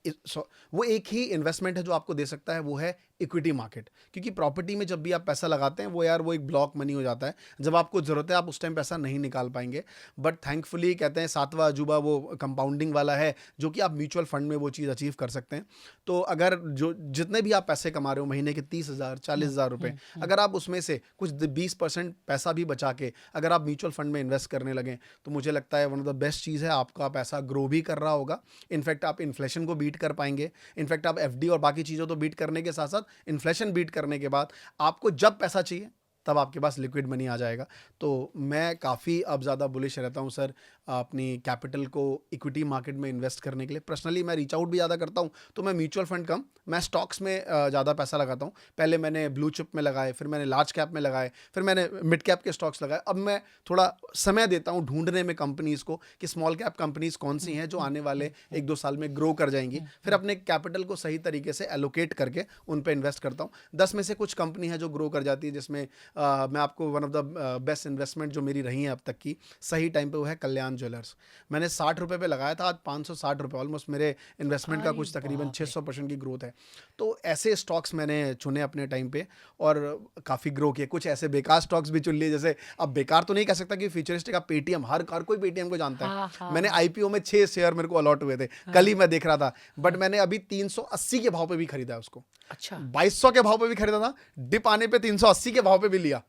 वो एक ही इन्वेस्टमेंट है जो आपको दे सकता है, वो है इक्विटी मार्केट। क्योंकि प्रॉपर्टी में जब भी आप पैसा लगाते हैं वो यार वो एक ब्लॉक मनी हो जाता है, जब आपको ज़रूरत है आप उस टाइम पैसा नहीं निकाल पाएंगे। बट थैंकफुली कहते हैं सातवां अजूबा वो कंपाउंडिंग वाला है, जो कि आप म्यूचुअल फंड में वो चीज़ अचीव कर सकते हैं। तो अगर जो जितने भी आप पैसे कमा रहे हो महीने के 30,000 40,000 रुपये, अगर आप उसमें से कुछ 20% पैसा भी बचा के अगर आप म्यूचुअल फंड में इन्वेस्ट करने लगें, तो मुझे लगता है वन ऑफ द बेस्ट चीज़ है। आपका पैसा ग्रो भी कर रहा होगा, इनफैक्ट आप इन्फ्लेशन को बीट कर पाएंगे। इनफैक्ट आप एफडी और बाकी चीज़ों तो बीट करने के साथ साथ इन्फ्लेशन बीट करने के बाद आपको जब पैसा चाहिए तब आपके पास लिक्विड मनी आ जाएगा। तो मैं काफ़ी अब ज़्यादा बुलिश रहता हूँ सर अपनी कैपिटल को इक्विटी मार्केट में इन्वेस्ट करने के लिए। पर्सनली मैं रीच आउट भी ज़्यादा करता हूँ, तो मैं म्यूचुअल फंड कम, मैं स्टॉक्स में ज़्यादा पैसा लगाता हूँ। पहले मैंने ब्लू चिप में लगाए, फिर मैंने लार्ज कैप में लगाए, फिर मैंने मिड कैप के स्टॉक्स लगाए। अब मैं थोड़ा समय देता हूँ ढूंढने में कंपनीज़ को कि स्मॉल कैप कंपनीज़ कौन सी हैं जो आने वाले 1-2 साल में ग्रो कर जाएंगी। फिर अपने कैपिटल को सही तरीके से एलोकेट करके उन पर इन्वेस्ट करता हूँ। 10 में से कुछ कंपनी है जो ग्रो कर जाती है, जिसमें मैं आपको one of the best investment जो मेरी रही है अब तक की सही टाइम पे, वो है कल्याण ज्वेलर्स। मैंने 60 रुपये पे लगाया था, आज 560 रुपये, ऑलमोस्ट मेरे इन्वेस्टमेंट का अरे कुछ तकरीबन बाप रे 600% की ग्रोथ है। तो ऐसे स्टॉक्स मैंने चुने अपने टाइम पे और काफ़ी ग्रो किए। कुछ ऐसे बेकार स्टॉक्स भी चुन लिए, जैसे अब बेकार तो नहीं कह सकता कि फ्यूचरिस्टिक, आप पेटीएम, हर कोई पेटीएम को जानता है। हाँ हाँ मैंने हाँ आईपीओ में 6 शेयर मेरे को अलॉट हुए थे, कल ही मैं देख रहा था। बट मैंने अभी 380 के भाव पे भी खरीदा है उसको, अच्छा 2200 के भाव पे भी खरीदा था, डिप आने पे 380 के भाव पे भी लिया।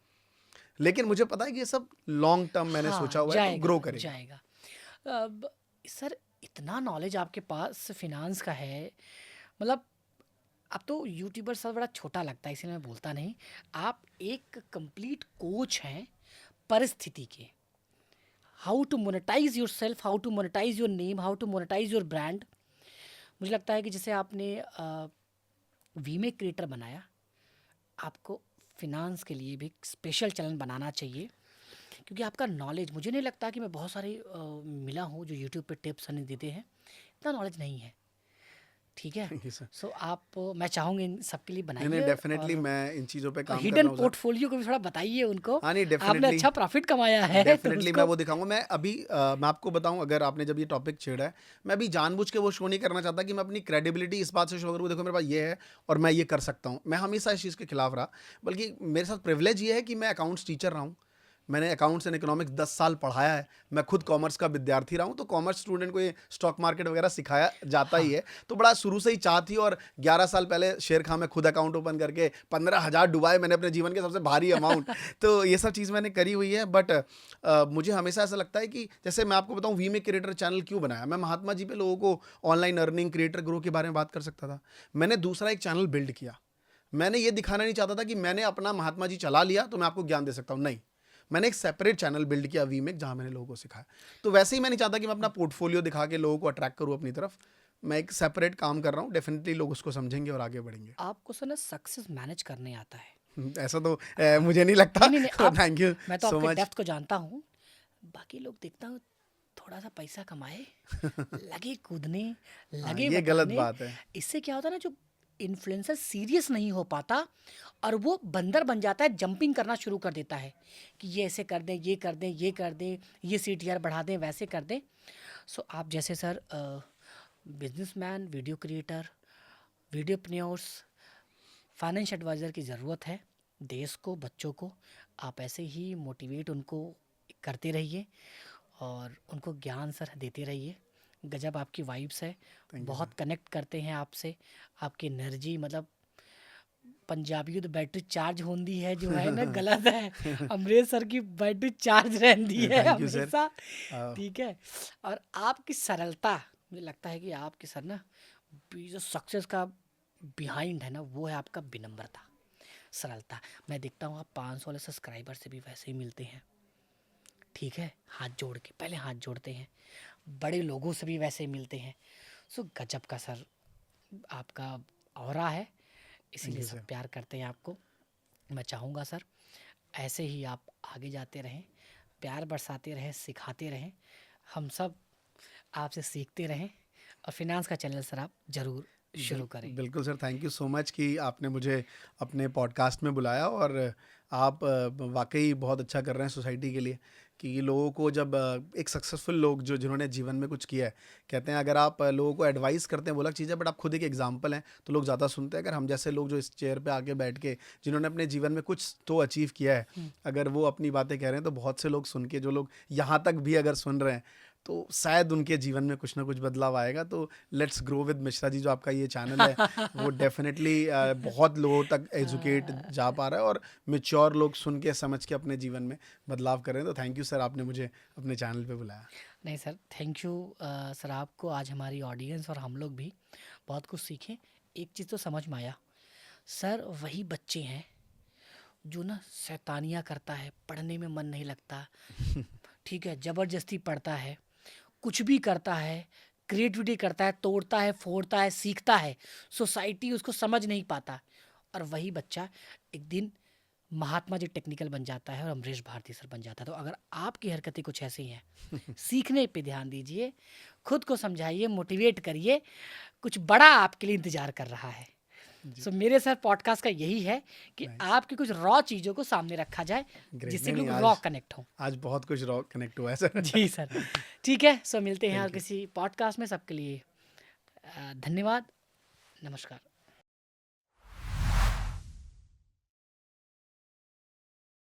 लेकिन मुझे पता है कि ये सब लॉन्ग टर्म मैंने सोचा हाँ हुआ है, तो जाएगा ग्रो करेगा। जाएगा अब सर इतना नॉलेज आपके पास फिनांस का है मतलब अब तो यूट्यूबर सब बड़ा छोटा लगता है इसलिए मैं बोलता नहीं आप एक कंप्लीट कोच हैं परिस्थिति के how to monetize yourself how to monetize your name how to monetize your brand मुझे लगता है कि जैसे आपने वीमे क्रिएटर बनाया आपको फिनांस के लिए भी एक स्पेशल चैनल बनाना चाहिए क्योंकि आपका नॉलेज मुझे नहीं लगता कि मैं बहुत सारे मिला हूँ जो यूट्यूब पे टिप्स हमें देते हैं इतना नॉलेज नहीं है ठीक है थैंक यू सर। सो आप मैं चाहूँगी इन सबके लिए नहीं नहीं, बनाइए डेफिनेटली और मैं इन चीज़ों पे काम कर हिडन रहा हूँ सर। पोर्टफोलियो को भी थोड़ा बताइए उनको हाँ नहीं, आपने डेफिनेटली अच्छा प्रॉफिट कमाया है तो डेफिनेटली मैं उसको वो दिखाऊंगा। मैं अभी मैं आपको बताऊं, अगर आपने जब ये टॉपिक छेड़ा है, मैं अभी जानबूझ के वो शो नहीं करना चाहता कि मैं अपनी क्रेडिबिलिटी इस बात से शो करूँ, देखो मेरे पास ये है और मैं ये कर सकता हूँ। मैं हमेशा इस चीज़ के खिलाफ रहा, बल्कि मेरे साथ प्रिविलेज ये है कि मैं अकाउंट्स टीचर रहा हूँ। मैंने अकाउंट्स एंड इकोनॉमिक्स 10 साल पढ़ाया है। मैं खुद कॉमर्स का विद्यार्थी रहा हूँ, तो कॉमर्स स्टूडेंट को ये स्टॉक मार्केट वगैरह सिखाया जाता ही हाँ है। तो बड़ा शुरू से ही चाह थी, और 11 साल पहले शेर खां में खुद अकाउंट ओपन करके 15,000 डुबाए मैंने अपने जीवन के सबसे भारी अमाउंट। तो ये सब चीज़ मैंने करी हुई है। बट मुझे हमेशा ऐसा लगता है कि जैसे मैं आपको बताऊँ वीमे क्रिएटर चैनल क्यों बनाया। मैं महात्मा जी पे लोगों को ऑनलाइन अर्निंग, क्रिएटर ग्रो के बारे में बात कर सकता था। मैंने दूसरा एक चैनल बिल्ड किया। मैंने ये दिखाना नहीं चाहता था कि मैंने अपना महात्मा जी चला लिया तो मैं आपको ज्ञान दे सकता हूँ, नहीं। मैंने एक सेपरेट चैनल बिल्ड किया वीमेक, जहां मैंने लोगों को सिखाया। तो वैसे ही मैं नहीं चाहता कि मैं अपना पोर्टफोलियो दिखा के लोगों को अट्रैक्ट करूं अपनी तरफ। मैं एक सेपरेट काम कर रहा हूं, डेफिनेटली लोग उसको समझेंगे और आगे बढ़ेंगे। आपको सर ना सक्सेस मैनेज करने आता है ऐसा तो मुझे नहीं लगता। नहीं नहीं नहीं आप थैंक यू मैं तो सो आपके मच। डेप्थ को जानता हूँ बाकी लोग देखता हूँ थोड़ा सा पैसा कमाए लगे कूदने हाँ, लगे ये गलत बताने बात है। इससे क्या होता है ना जो इन्फ्लुएंसर सीरियस नहीं हो पाता और वो बंदर बन जाता है जंपिंग करना शुरू कर देता है कि ये ऐसे कर दें ये कर दें ये कर दें ये CTR बढ़ा दें वैसे कर दें सो आप जैसे sir businessman video creator videopreneurs finance adviser की ज़रूरत है देश को बच्चों को आप ऐसे ही मोटिवेट उनको करते रहिए और उनको ज्ञान सर देते रहिए गजब आपकी वाइब्स है थैंक यू बहुत सर। कनेक्ट करते हैं आपसे आपकी एनर्जी मतलब पंजाबी तो बैटरी चार्ज होंदी है जो है ना गलत है अमरीश सर की बैटरी चार्ज रहती है थैंक यू सर। हमेशा ठीक है और आपकी सरलता मुझे लगता है कि आपकी सर ना जो सक्सेस का बिहाइंड है ना वो है आपका विनम्रता सरलता मैं देखता हूँ आप 500 वाले सब्सक्राइबर से भी वैसे ही मिलते हैं ठीक है हाथ जोड़ के पहले हाथ जोड़ते हैं बड़े लोगों से भी वैसे ही मिलते हैं सो गजब का सर आपका ऑरा है थैंक इसीलिए यू सब सर। प्यार करते हैं आपको मैं चाहूँगा सर ऐसे ही आप आगे जाते रहें प्यार बरसाते रहें सिखाते रहें हम सब आपसे सीखते रहें और फिनांस का चैनल सर आप ज़रूर शुरू करें बिल्कुल sir, thank you so much कि आपने मुझे अपने पॉडकास्ट में बुलाया। और आप वाकई बहुत अच्छा कर रहे हैं सोसाइटी के लिए कि लोगों को जब एक सक्सेसफुल लोग जो जिन्होंने जीवन में कुछ किया है, कहते हैं अगर आप लोगों को एडवाइस करते हैं वो अलग चीज़ है, बट आप खुद एक एग्जांपल हैं तो लोग ज़्यादा सुनते हैं। अगर हम जैसे लोग जो इस चेयर पे आके बैठ के जिन्होंने अपने जीवन में कुछ तो अचीव किया है, अगर वो अपनी बातें कह रहे हैं तो बहुत से लोग सुन के, जो लोग यहाँ तक भी अगर सुन रहे हैं तो शायद उनके जीवन में कुछ ना कुछ बदलाव आएगा। तो let's grow with Mishra ji, जो आपका ये चैनल है वो डेफिनेटली बहुत लोगों तक एजुकेट जा पा रहा है और मेच्योर लोग सुन के समझ के अपने जीवन में बदलाव कर रहे हैं। तो थैंक यू सर, आपने मुझे अपने चैनल पे बुलाया। नहीं सर, थैंक यू सर आपको। आज हमारी ऑडियंस और हम लोग भी बहुत कुछ सीखें। एक चीज़ तो समझ में आया सर, वही बच्चे हैं जो ना शैतानियाँ करता है, पढ़ने में मन नहीं लगता, ठीक है, ज़बरदस्ती पढ़ता है, कुछ भी करता है, क्रिएटिविटी करता है, तोड़ता है, फोड़ता है, सीखता है, सोसाइटी उसको समझ नहीं पाता, और वही बच्चा एक दिन महात्मा जी टेक्निकल बन जाता है और अमरीश भारती सर बन जाता है। तो अगर आपकी हरकतें कुछ ऐसी हैं, सीखने पे ध्यान दीजिए, खुद को समझाइए, मोटिवेट करिए, कुछ बड़ा आपके लिए इंतजार कर रहा है। सो मेरे साथ पॉडकास्ट का यही है कि आपकी कुछ रॉ चीज़ों को सामने रखा जाए ग्रेट। जिससे नहीं, लोग नहीं, रॉ कनेक्ट हों। आज बहुत कुछ रॉ कनेक्ट हुआ है सर। जी सर, ठीक है। सो मिलते हैं और थैंक यू। किसी पॉडकास्ट में। सबके लिए धन्यवाद, नमस्कार।